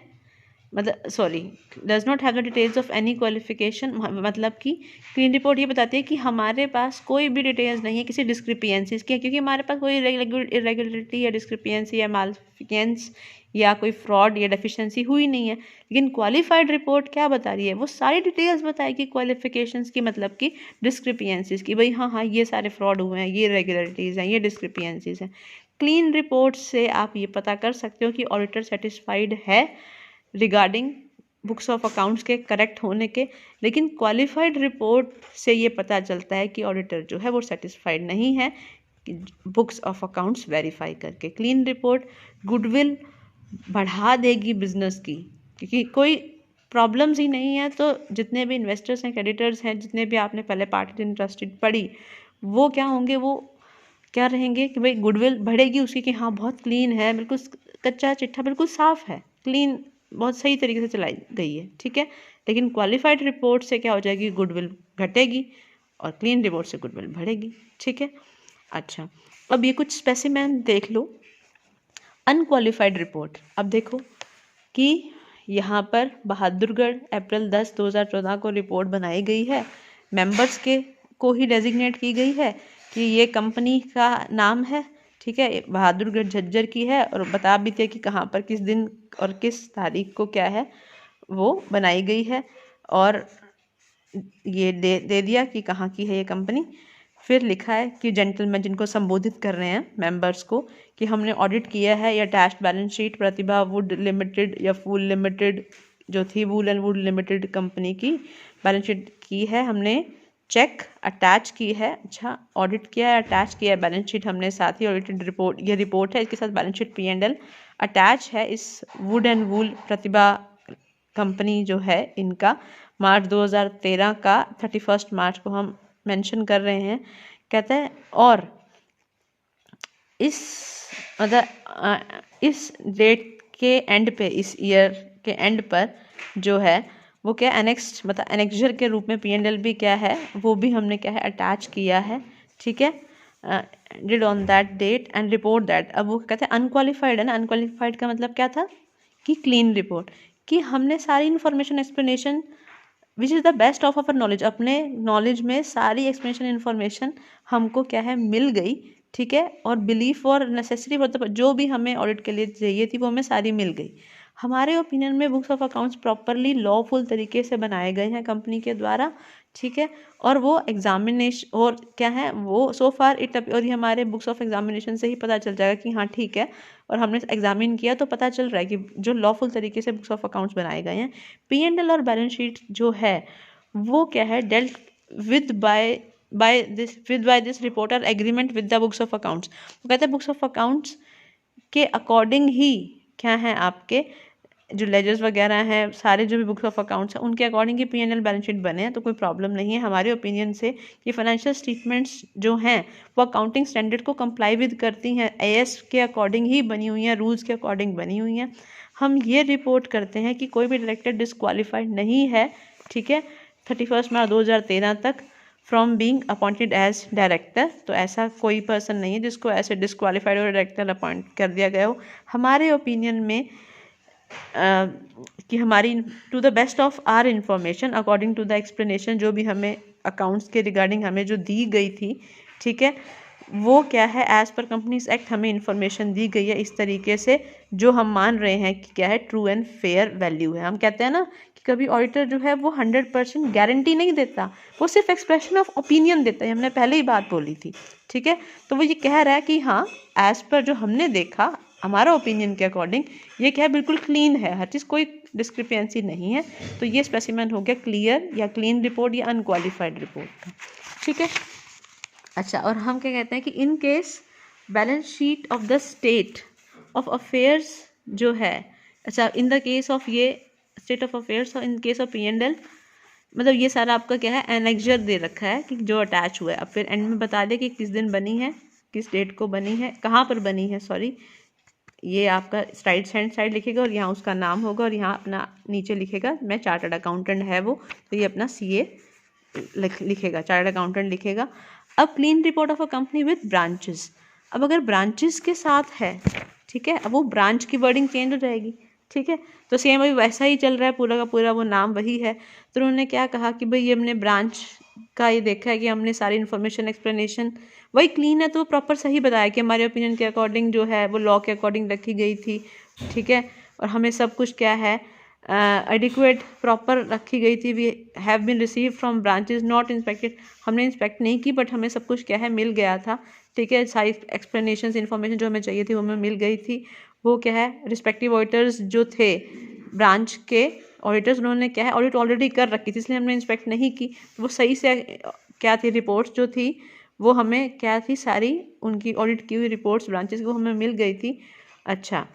मतलब sorry, does not have the details of any qualification, मतलब कि क्लीन रिपोर्ट ये बताती है कि हमारे पास कोई भी डिटेल्स नहीं है किसी डिस्क्रिपेंसीज की, क्योंकि हमारे पास कोई इरेगुलरिटी या डिस्क्रिपेंसी या मालफिकेंस या कोई फ्रॉड या डेफिशिएंसी हुई नहीं है। लेकिन क्वालिफाइड रिपोर्ट क्या बता रही है, वो सारी डिटेल्स बताएगी क्वालिफिकेशंस की, मतलब कि डिस्क्रिपेंसीज की, भाई हाँ ये सारे फ्रॉड हुए हैं, ये इरेगुलरिटीज़ हैं, ये डिस्क्रिपेंसीज हैं। क्लीन रिपोर्ट से आप ये पता कर सकते हो कि ऑडिटर सेटिस्फाइड है रिगार्डिंग बुक्स ऑफ अकाउंट्स के करेक्ट होने के। लेकिन क्वालिफाइड रिपोर्ट से ये पता चलता है कि ऑडिटर जो है वो सेटिस्फाइड नहीं है बुक्स ऑफ अकाउंट्स वेरीफाई करके। क्लीन रिपोर्ट गुडविल बढ़ा देगी बिजनेस की, क्योंकि कोई प्रॉब्लम्स ही नहीं है, तो जितने भी इन्वेस्टर्स हैं, क्रेडिटर्स हैं, जितने भी आपने पहले पार्टी इंटरेस्टेड पढ़ी, वो क्या होंगे, वो क्या रहेंगे कि भाई गुडविल बढ़ेगी उसकी कि हाँ बहुत क्लीन है, बिल्कुल कच्चा चिट्ठा बिल्कुल साफ है, क्लीन बहुत सही तरीके से चलाई गई है, ठीक है। लेकिन क्वालिफाइड रिपोर्ट से क्या हो जाएगी, गुडविल घटेगी और क्लीन रिपोर्ट से गुडविल बढ़ेगी, ठीक है। अच्छा, अब ये कुछ स्पेसिमेन देख लो अनक्वालिफाइड रिपोर्ट। अब देखो कि यहाँ पर बहादुरगढ़ अप्रैल 10, 2014 को रिपोर्ट बनाई गई है, मेंबर्स के को ही डेजिग्नेट की गई है कि ये कंपनी का नाम है, ठीक है, बहादुरगढ़ झज्जर की है, और बता भी थे कि कहाँ पर किस दिन और किस तारीख को क्या है वो बनाई गई है, और ये दे दिया कि कहाँ की है ये कंपनी। फिर लिखा है कि जेंटलमैन जिनको संबोधित कर रहे हैं मेंबर्स को कि हमने ऑडिट किया है या attached balance sheet Pratibha would limited या फूल लिमिटेड जो थी wool and would limited company की बैलेंस शीट की है, हमने चेक अटैच की है, अच्छा ऑडिट किया है, अटैच किया है बैलेंस शीट हमने, साथ ही ऑडिटेड रिपोर्ट, ये रिपोर्ट है, इसके साथ बैलेंस शीट P&L अटैच है इस would and wool Pratibha company जो है, इनका मार्च 2013 का 31 मार्च को हम मेंशन कर रहे हैं। कहते हैं और इस मतलब इस डेट के एंड पे, इस ईयर के एंड पर जो है वो क्या एनेक्स मतलब एनेक्जर के रूप में P&L भी क्या है वो भी हमने क्या है अटैच किया है, ठीक है। Did on that date and report that. अब वो कहते हैं अनक्वालिफाइड है ना, अनक्वालिफाइड का मतलब क्या था कि क्लीन रिपोर्ट, कि हमने सारी information explanation which is the best of our knowledge, अपने नॉलेज में सारी एक्सप्लेनेशन इन्फॉर्मेशन हमको क्या है मिल गई, ठीक है। और बिलीफ और नेसेसरी फॉर द जो भी हमें ऑडिट के लिए चाहिए थी वो हमें सारी मिल गई। हमारे ओपिनियन में books of accounts properly lawful तरीके से बनाए गए हैं कंपनी के द्वारा, ठीक है। और वो एग्जामिनेशन और क्या है वो सो फार इट, और ये हमारे बुक्स ऑफ एग्जामिनेशन से ही पता चल जाएगा कि हाँ ठीक है, और हमने एग्जामिन किया तो पता चल रहा है कि जो लॉफुल तरीके से बुक्स ऑफ अकाउंट्स बनाए गए हैं। P&L और बैलेंस शीट जो है वो क्या है dealt with by this reporter agreement with the books of accounts. वो कहते हैं बुक्स ऑफ अकाउंट्स के अकॉर्डिंग ही क्या है आपके जो लेजर्स वगैरह हैं, सारे जो भी बुक्स ऑफ अकाउंट्स हैं उनके अकॉर्डिंग ही P&L बैलेंस शीट बने हैं, तो कोई प्रॉब्लम नहीं है हमारे ओपिनियन से कि फाइनेंशियल स्टेटमेंट्स जो हैं वो अकाउंटिंग स्टैंडर्ड को कंप्लाई विद करती हैं, AS के अकॉर्डिंग ही बनी हुई हैं, रूल्स के अकॉर्डिंग बनी हुई हैं। हम ये रिपोर्ट करते हैं कि कोई भी डायरेक्टर डिस्क्वालीफाइड नहीं है, ठीक है, 31 मार्च 2013 तक from being appointed as director. तो ऐसा कोई पर्सन नहीं है जिसको ऐसे डिस्क्वालीफाइड और डायरेक्टर अपॉइंट कर दिया गया हो। हमारे ओपिनियन में कि हमारी to the best of our information according to the explanation जो भी हमें अकाउंट्स के रिगार्डिंग हमें जो दी गई थी, ठीक है, वो क्या है एज पर कंपनीज एक्ट हमें इंफॉर्मेशन दी गई है इस तरीके से जो हम मान रहे हैं कि क्या है ट्रू एंड फेयर वैल्यू है। हम कहते हैं ना कि कभी ऑडिटर जो है वो 100% गारंटी नहीं देता, वो सिर्फ एक्सप्रेशन ऑफ ओपिनियन देता है, हमने पहले ही बात बोली थी, ठीक है। तो वो ये कह रहा है कि हाँ एज पर जो हमने देखा हमारा ओपिनियन के अकॉर्डिंग ये क्या है बिल्कुल क्लीन है, हर चीज़ कोई डिस्क्रिपेंसी नहीं है। तो ये स्पेसिमेन हो गया क्लियर या क्लीन रिपोर्ट या अनक्वालिफाइड रिपोर्ट का, ठीक है। अच्छा, और हम क्या कहते हैं कि in case balance sheet of the state of affairs जो है, अच्छा इन द केस ऑफ ये स्टेट ऑफ अफेयर्स और इन केस ऑफ P&L, मतलब ये सारा आपका क्या है एनेक्जर दे रखा है कि जो अटैच हुआ है। अब फिर एंड में बता दे कि किस दिन बनी है, किस डेट को बनी है, कहाँ पर बनी है, सॉरी ये आपका राइट हैंड साइड लिखेगा और यहाँ उसका नाम होगा और यहाँ अपना नीचे लिखेगा मैं चार्टर्ड अकाउंटेंट है वो, तो ये अपना CA लिखेगा, चार्टर्ड अकाउंटेंट लिखेगा। अब clean report of a company with branches, अब अगर ब्रांचेस के साथ है, ठीक है, अब वो ब्रांच की वर्डिंग चेंज हो जाएगी, ठीक है। तो सेम अभी वैसा ही चल रहा है, पूरा का पूरा वो नाम वही है। तो उन्होंने क्या कहा कि भाई ये हमने ब्रांच का ये देखा है कि हमने सारी इन्फॉर्मेशन एक्सप्लेनेशन वही क्लीन है, तो प्रॉपर सही बताया कि हमारे ओपिनियन के अकॉर्डिंग जो है वो लॉ के अकॉर्डिंग रखी गई थी, ठीक है। और हमें सब कुछ क्या है एडिक्वेट प्रॉपर रखी गई थी। We have been receive from branches not inspected, हमने इंस्पेक्ट नहीं की बट हमें सब कुछ क्या है मिल गया था, ठीक है। सारी एक्सप्लेनेशन इन्फॉर्मेशन जो हमें चाहिए थी वो हमें मिल गई थी। वो क्या है रिस्पेक्टिव ऑडिटर्स जो थे ब्रांच के ऑडिटर्स, उन्होंने क्या है ऑडिट ऑलरेडी कर रखी थी इसलिए हमने इंस्पेक्ट नहीं की, वो सही से क्या थी रिपोर्ट्स जो थी वो हमें क्या थी सारी उनकी ऑडिट की हुई रिपोर्ट्स ब्रांचेस को हमें मिल गई थी। अच्छा,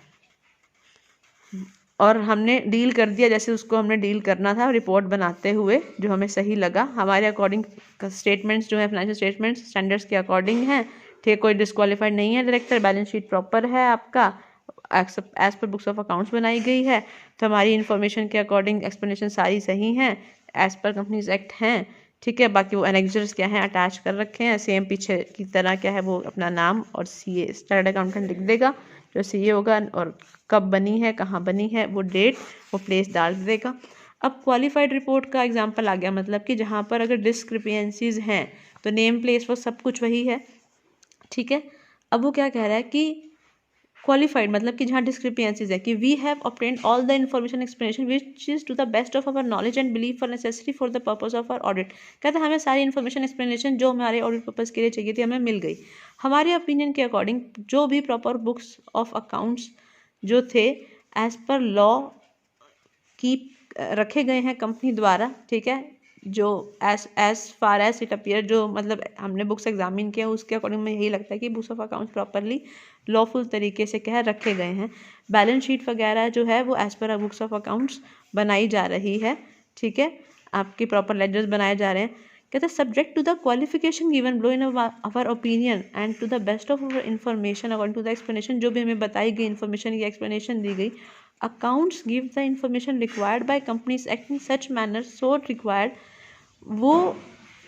और हमने डील कर दिया जैसे उसको हमने डील करना था रिपोर्ट बनाते हुए, जो हमें सही लगा हमारे अकॉर्डिंग। स्टेटमेंट्स जो है फाइनेंशियल स्टेटमेंट्स स्टैंडर्ड्स के अकॉर्डिंग हैं, ठीक, कोई डिस्क्वालीफाइड नहीं है डायरेक्टर, बैलेंस शीट प्रॉपर है आपका as per books of accounts बनाई गई है, तो हमारी इन्फॉर्मेशन के अकॉर्डिंग एक्सप्लेनेशन सारी सही हैं एज पर कंपनीज एक्ट हैं, ठीक है। बाकी वो एनेक्जर्स क्या हैं अटैच कर रखे हैं सेम पीछे की तरह, क्या है वो अपना नाम और CA चार्टर्ड अकाउंटेंट लिख देगा, जो CA होगा और कब बनी है कहाँ बनी है वो डेट वो प्लेस डाल देगा। अब क्वालिफाइड रिपोर्ट का एग्जांपल आ गया, मतलब कि जहाँ पर अगर डिस्क्रिपेंसीज हैं तो नेम प्लेस वो सब कुछ वही है, ठीक है। अब वो क्या कह रहा है कि क्वालिफाइड मतलब कि जहाँ डिस्क्रिपेंसीज है कि we have obtained all the information explanation which is to the best of our knowledge and believe for necessary for the purpose of our audit. कहते हैं हमें सारी इन्फॉर्मेशन एक्सप्लेनेशन जो हमारे ऑडिट पर्पस के लिए चाहिए थी हमें मिल गई। हमारे ओपिनियन के अकॉर्डिंग जो भी प्रॉपर बुक्स ऑफ अकाउंट्स जो थे एज पर लॉ की रखे गए हैं कंपनी द्वारा, ठीक है, जो as far as it appear जो मतलब हमने बुक्स एग्जामिन किया उसके अकॉर्डिंग में यही लगता है कि books of accounts properly lawful तरीके से क्या है रखे गए हैं। बैलेंस शीट वगैरह जो है वो as per books of accounts बनाई जा रही है, ठीक है, आपके प्रॉपर लेजर्स बनाए जा रहे हैं। कहते हैं subject to the qualification given below in our opinion and to the best of our information according to the explanation, जो भी हमें बताई गई इन्फॉर्मेशन या एक्सप्लेनेशन दी गई, accounts give the information required by companies act in such manner so required, वो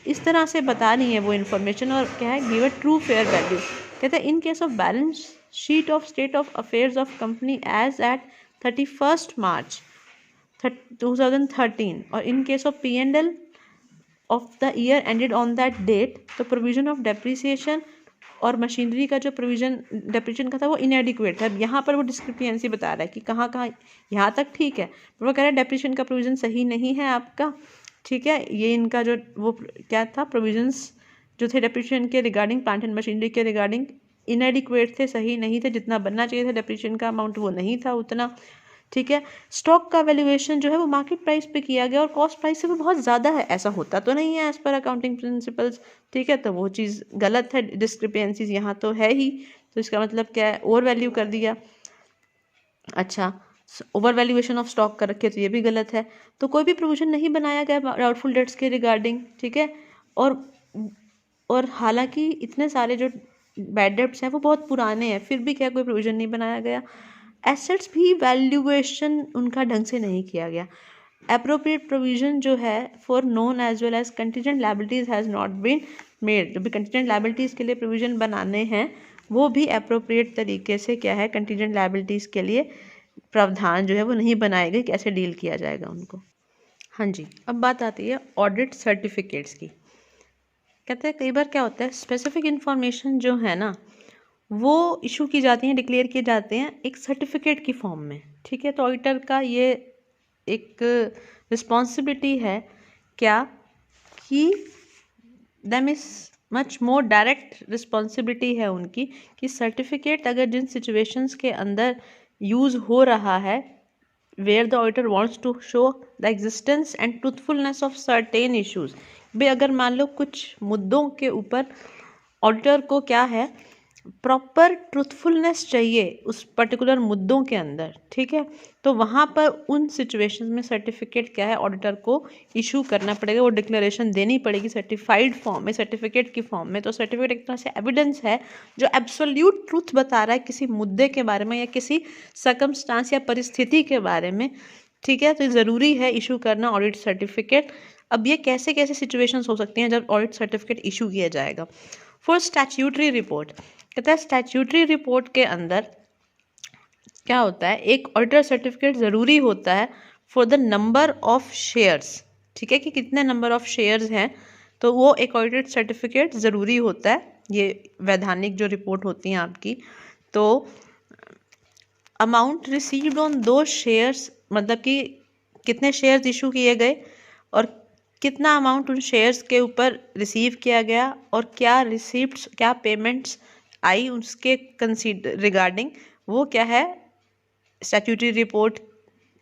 इस तरह से बता रही है वो इन्फॉर्मेशन और क्या है give a true fair value. कहते हैं in case of balance sheet of state of affairs of company as at 31 March 2013 और in case of P&L of the year ended on that date, तो provision of depreciation और machinery का जो provision depreciation का था वो इनएडिक्वेट था। यहाँ पर वो डिस्क्रिपेंसी बता रहा है कि कहाँ कहाँ, यहाँ तक ठीक है, वो कह रहा है डेप्रिसिएशन का प्रोविजन सही नहीं है आपका, ठीक है, ये इनका जो वो क्या था प्रोविजंस जो थे डेप्रिसिएशन के रिगार्डिंग, प्लांट एंड मशीनरी के रिगार्डिंग इनएडिक्वेट थे, सही नहीं थे, जितना बनना चाहिए था डेप्रिसिएशन का अमाउंट वो नहीं था उतना, ठीक है। स्टॉक का वैल्यूएशन जो है वो मार्केट प्राइस पे किया गया और कॉस्ट प्राइस से वो बहुत ज़्यादा है, ऐसा होता तो नहीं है एज पर अकाउंटिंग प्रिंसिपल्स, ठीक है, तो वो चीज़ गलत है, डिस्क्रिपेंसीज यहाँ तो है ही, तो इसका मतलब क्या है ओवर वैल्यू कर दिया। अच्छा, ओवर वैल्यूएशन ऑफ स्टॉक कर रखे तो ये भी गलत है। तो कोई भी प्रोविजन नहीं बनाया गया डाउटफुल डेट्स के रिगार्डिंग, ठीक है, और हालांकि इतने सारे जो बैड डेट्स हैं वो बहुत पुराने हैं, फिर भी क्या कोई प्रोविजन नहीं बनाया गया। एसेट्स भी वैल्यूएशन उनका ढंग से नहीं किया गया। एप्रोप्रिएट प्रोविजन जो है for known as well as contingent liabilities has not been made, जो भी कंटीजेंट लायबिलिटीज़ के लिए प्रोविजन बनाने हैं वो भी एप्रोप्रिएट तरीके से क्या है कंटीजेंट लायबिलिटीज़ के लिए प्रावधान जो है वो नहीं बनाए गए, कैसे डील किया जाएगा उनको। हाँ जी, अब बात आती है ऑडिट सर्टिफिकेट्स की। कहते हैं कई बार क्या होता है स्पेसिफिक इन्फॉर्मेशन जो है ना वो इशू की जाती हैं, डिक्लेयर किए जाते हैं एक सर्टिफिकेट की फॉर्म में, ठीक है। तो ऑडिटर का ये एक रिस्पॉन्सिबिलिटी है क्या कि them is much more direct responsibility है उनकी कि सर्टिफिकेट अगर जिन सिचुएशंस के अंदर यूज़ हो रहा है where the auditor wants to show the existence and truthfulness of certain issues, भाई अगर मान लो कुछ मुद्दों के ऊपर ऑडिटर को क्या है प्रॉपर ट्रूथफुलनेस चाहिए उस पर्टिकुलर मुद्दों के अंदर, ठीक है, तो वहाँ पर उन सिचुएशंस में सर्टिफिकेट क्या है ऑडिटर को इशू करना पड़ेगा, वो डिक्लेरेशन देनी पड़ेगी सर्टिफाइड फॉर्म में, सर्टिफिकेट की फॉर्म में। तो सर्टिफिकेट एक तरह से एविडेंस है जो एब्सोल्यूट ट्रूथ बता रहा है किसी मुद्दे के बारे में या किसी सर्कमस्टांस या परिस्थिति के बारे में, ठीक है, तो ज़रूरी है इशू करना ऑडिट सर्टिफिकेट। अब ये कैसे कैसे सिचुएशंस हो सकती हैं जब ऑडिट सर्टिफिकेट इशू किया जाएगा। फॉर स्टैट्यूटरी रिपोर्ट, कहता है स्टैट्यूटरी रिपोर्ट के अंदर क्या होता है एक ऑडिटर सर्टिफिकेट ज़रूरी होता है for the number of shares, ठीक है, कि कितने नंबर ऑफ शेयर्स हैं, तो वो एक ऑडिटेड सर्टिफिकेट ज़रूरी होता है। ये वैधानिक जो रिपोर्ट होती हैं आपकी, तो अमाउंट रिसीव्ड ऑन दो शेयर्स, मतलब कि कितने शेयर्स इशू किए गए और कितना अमाउंट उन शेयर्स के ऊपर रिसीव किया गया और क्या रिसीप्ट्स क्या पेमेंट्स आई उसके कंसीडर रिगार्डिंग, वो क्या है स्टैट्यूटरी रिपोर्ट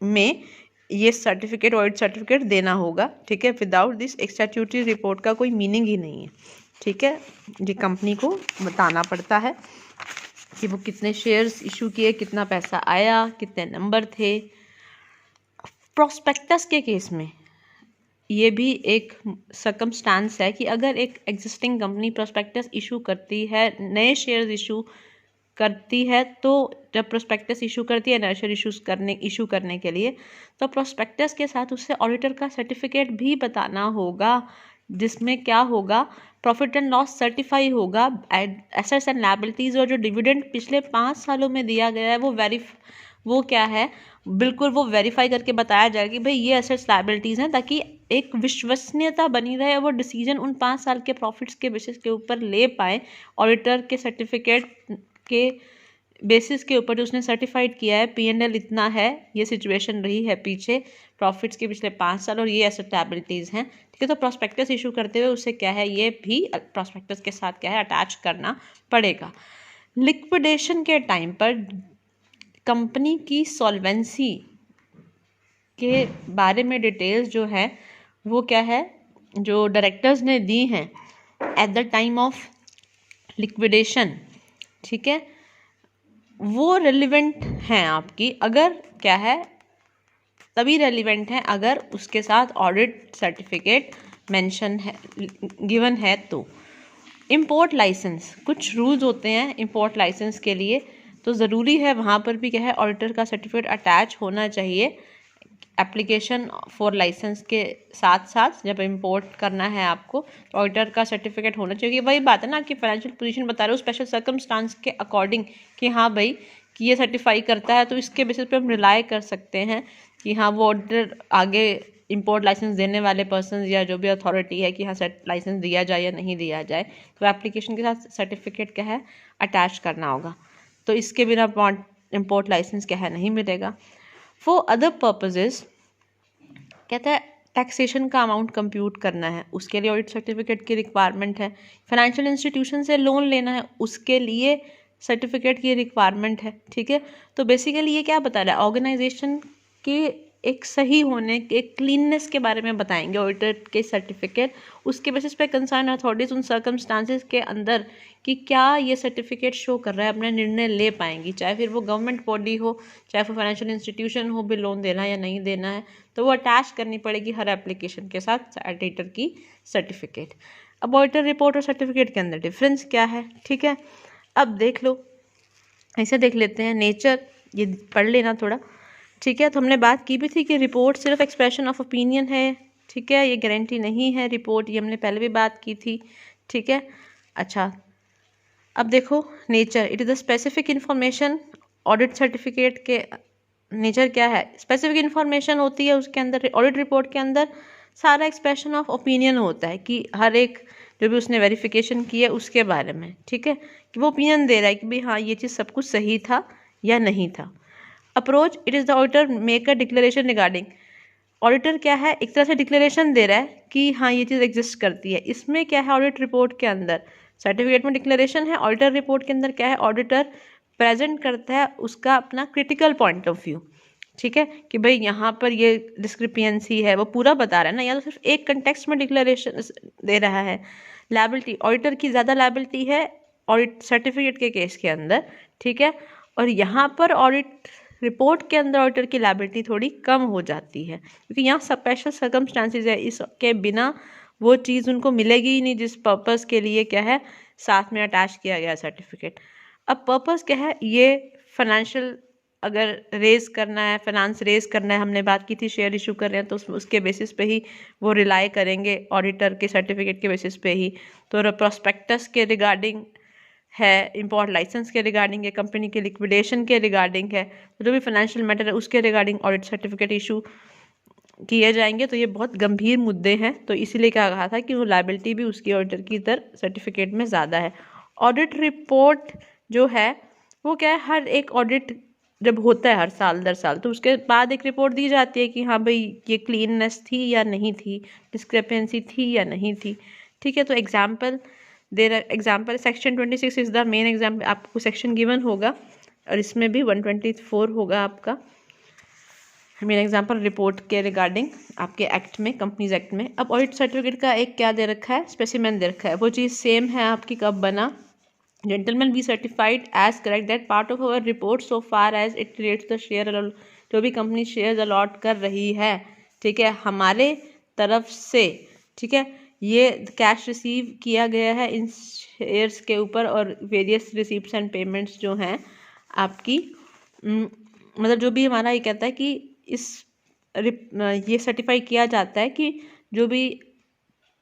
में ये सर्टिफिकेट ऑडिट सर्टिफिकेट देना होगा, ठीक है। विदाउट दिस एक स्टैट्यूटरी रिपोर्ट का कोई मीनिंग ही नहीं है, ठीक है। ये कंपनी को बताना पड़ता है कि वो कितने शेयर्स इशू किए, कितना पैसा आया, कितने नंबर थे। प्रोस्पेक्टस के केस में ये भी एक सर्कमस्टांस है कि अगर एक एग्जिस्टिंग कंपनी प्रोस्पेक्टस इशू करती है, नए शेयर्स इशू करती है, तो जब प्रोस्पेक्टस इशू करती है नए शेयर इशू करने के लिए, तो प्रोस्पेक्टस के साथ उससे ऑडिटर का सर्टिफिकेट भी बताना होगा जिसमें क्या होगा प्रॉफिट एंड लॉस सर्टिफाई होगा, एसेट्स एंड लायबिलिटीज़ और जो डिविडेंड पिछले 5 सालों में दिया गया है वो क्या है बिल्कुल वो वेरीफाई करके बताया जाएगा कि भाई ये एसेट्स लायबिलिटीज़ हैं, ताकि एक विश्वसनीयता बनी रहे और वो डिसीजन उन 5 साल के प्रॉफिट्स के बेसिस के ऊपर ले पाए। ऑडिटर के सर्टिफिकेट के बेसिस के ऊपर जो उसने सर्टिफाइड किया है P&L इतना है, ये सिचुएशन रही है पीछे प्रॉफिट्स के पिछले 5 साल और ये एसेट लायबिलिटीज़ हैं, ठीक है। तो प्रॉस्पेक्टस इशू करते हुए उससे क्या है ये भी प्रॉस्पेक्टस के साथ क्या है अटैच करना पड़ेगा। लिक्विडेशन के टाइम पर कंपनी की सॉल्वेंसी के बारे में डिटेल्स जो है वो क्या है जो डायरेक्टर्स ने दी हैं at the time of liquidation, ठीक है, वो रेलिवेंट हैं आपकी, अगर क्या है, तभी रेलिवेंट है अगर उसके साथ ऑडिट सर्टिफिकेट मेंशन है, गिवन है। तो इंपोर्ट लाइसेंस, कुछ रूल्स होते हैं इंपोर्ट लाइसेंस के लिए, तो ज़रूरी है वहाँ पर भी क्या है, ऑडिटर का सर्टिफिकेट अटैच होना चाहिए एप्लीकेशन फॉर लाइसेंस के साथ साथ। जब इंपोर्ट करना है आपको तो ऑडिटर का सर्टिफिकेट होना चाहिए। वही बात है ना कि फाइनेंशियल पोजीशन बता रहे हो स्पेशल सर्कमस्टांस के अकॉर्डिंग कि हाँ भाई कि ये सर्टिफाई करता है, तो इसके बेसिस पे हम रिलाई कर सकते हैं कि हाँ वो ऑडिटर आगे इंपोर्ट लाइसेंस देने वाले पर्सन या जो भी अथॉरिटी है कि हाँ लाइसेंस दिया जाए या नहीं दिया जाए, तो एप्लीकेशन के साथ सर्टिफिकेट क्या है अटैच करना होगा। तो इसके बिना इंपोर्ट लाइसेंस क्या है नहीं मिलेगा। फॉर अदर पर्पजेज कहता है टैक्सेशन का अमाउंट कंप्यूट करना है, उसके लिए ऑडिट सर्टिफिकेट की रिक्वायरमेंट है। फाइनेंशियल इंस्टीट्यूशन से लोन लेना है, उसके लिए सर्टिफिकेट की रिक्वायरमेंट है। ठीक है, तो बेसिकली ये क्या बता रहा है, ऑर्गेनाइजेशन के एक सही होने के क्लीननेस के बारे में बताएंगे ऑडिटर के सर्टिफिकेट। उसके बेसिस पे कंसर्न अथॉरिटीज उन सर्कमस्टांसेस के अंदर कि क्या ये सर्टिफिकेट शो कर रहा है अपना निर्णय ले पाएंगी, चाहे फिर वो गवर्नमेंट बॉडी हो चाहे फिर फाइनेंशियल इंस्टीट्यूशन हो, भी लोन देना है या नहीं देना है, तो वो अटैच करनी पड़ेगी हर एप्लीकेशन के साथ ऑडिटर की सर्टिफिकेट। अब ऑडिटर रिपोर्ट और सर्टिफिकेट के अंदर डिफरेंस क्या है, ठीक है, अब देख लो, ऐसे देख लेते हैं। नेचर ये पढ़ लेना थोड़ा, ठीक है। तो हमने बात की भी थी कि रिपोर्ट सिर्फ एक्सप्रेशन ऑफ ओपिनियन है, ठीक है, ये गारंटी नहीं है रिपोर्ट, ये हमने पहले भी बात की थी, ठीक है। अच्छा, अब देखो nature, it is the specific information. Audit certificate के नेचर क्या है, स्पेसिफिक इन्फॉर्मेशन होती है उसके अंदर। ऑडिट रिपोर्ट के अंदर सारा एक्सप्रेशन ऑफ ओपिनियन होता है कि हर एक जो भी उसने वेरिफिकेशन की है उसके बारे में, ठीक है, कि वो ओपिनियन दे रहा है कि भाई हाँ ये चीज़ सब कुछ सही था या नहीं था। Approach, it is the auditor make a declaration regarding. Auditor क्या है, एक तरह से डिक्लेरेशन दे रहा है कि हाँ ये चीज़ एग्जिस्ट करती है। इसमें क्या है, ऑडिट रिपोर्ट के अंदर सर्टिफिकेट में डिक्लेरेशन है, ऑडिटर रिपोर्ट के अंदर क्या है, ऑडिटर प्रेजेंट करता है उसका अपना क्रिटिकल पॉइंट ऑफ व्यू, ठीक है, कि भाई यहाँ पर ये डिस्क्रिपियंसी है, वो पूरा बता रहा है ना, या तो सिर्फ एक कंटेक्स्ट में डिक्लेरेशन दे रहा है। लायबिलिटी, ऑडिटर की ज़्यादा लायबिलिटी है ऑडिट सर्टिफिकेट के केस के अंदर, ठीक है, और यहाँ पर ऑडिट रिपोर्ट के अंदर ऑडिटर की लायबिलिटी थोड़ी कम हो जाती है, क्योंकि यहाँ स्पेशल सर्कमस्टांसेस है, इसके बिना वो चीज़ उनको मिलेगी ही नहीं जिस पर्पस के लिए क्या है साथ में अटैच किया गया सर्टिफिकेट। अब पर्पस क्या है, ये फाइनेंशियल अगर रेज करना है, फाइनेंस रेज करना है, हमने बात की थी शेयर इशू कर रहे हैं तो उसके बेसिस पे ही वो रिलाई करेंगे ऑडिटर के सर्टिफिकेट के बेसिस पे ही। तो प्रोस्पेक्टस के रिगार्डिंग है, इंपोर्ट लाइसेंस के रिगार्डिंग है, कंपनी के लिक्विडेशन के रिगार्डिंग है, तो जो भी फाइनेंशियल मैटर है उसके रिगार्डिंग ऑडिट सर्टिफिकेट इशू किए जाएंगे। तो ये बहुत गंभीर मुद्दे हैं, तो इसीलिए क्या कहा था कि वो लायबिलिटी भी उसकी ऑडिटर की इधर सर्टिफिकेट में ज़्यादा है। ऑडिट रिपोर्ट जो है वो क्या है, हर एक ऑडिट जब होता है हर साल दर साल, तो उसके बाद एक रिपोर्ट दी जाती है कि हाँ भाई ये क्लीननेस थी या नहीं थी, डिस्क्रिपेंसी थी या नहीं थी, ठीक है। तो example example section 26 is the main example, आपको सेक्शन गिवन होगा और इसमें भी 124 होगा आपका मेन एग्जाम्पल रिपोर्ट के रिगार्डिंग आपके एक्ट में, कंपनीज एक्ट में। अब ऑडिट सर्टिफिकेट का एक क्या दे रखा है, स्पेसिमेन दे रखा है, वो चीज़ सेम है आपकी कब बना, gentleman we certified as correct that part of our report so far as it relates the share, जो भी कंपनी शेयर अलॉट कर रही है, ठीक है, हमारे तरफ से, ठीक है, ये कैश रिसीव किया गया है इन शेयर्स के ऊपर और वेरियस रिसीप्ट्स एंड पेमेंट्स जो हैं आपकी, मतलब जो भी हमारा ये कहता है कि ये सर्टिफाई किया जाता है कि जो भी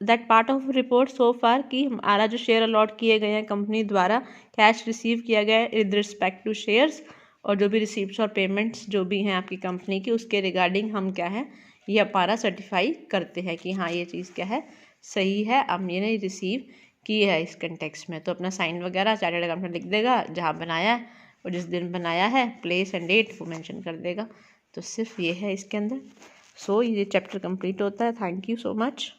that part of report so far कि हमारा जो शेयर अलॉट किए गए हैं कंपनी द्वारा, कैश रिसीव किया गया है विद रिस्पेक्ट टू शेयर्स, और जो भी रिसीप्ट्स और पेमेंट्स जो भी हैं आपकी कंपनी की उसके रिगार्डिंग हम क्या है ये हमारा सर्टिफाई करते हैं कि हाँ ये चीज़ क्या है सही है, हमने रिसीव की है इस कंटेक्स्ट में। तो अपना साइन वगैरह चार्टर्ड अकाउंटेंट लिख देगा जहाँ बनाया है और जिस दिन बनाया है प्लेस एंड डेट वो मेंशन कर देगा। तो सिर्फ ये है इसके अंदर। सो ये चैप्टर कंप्लीट होता है। Thank you so much.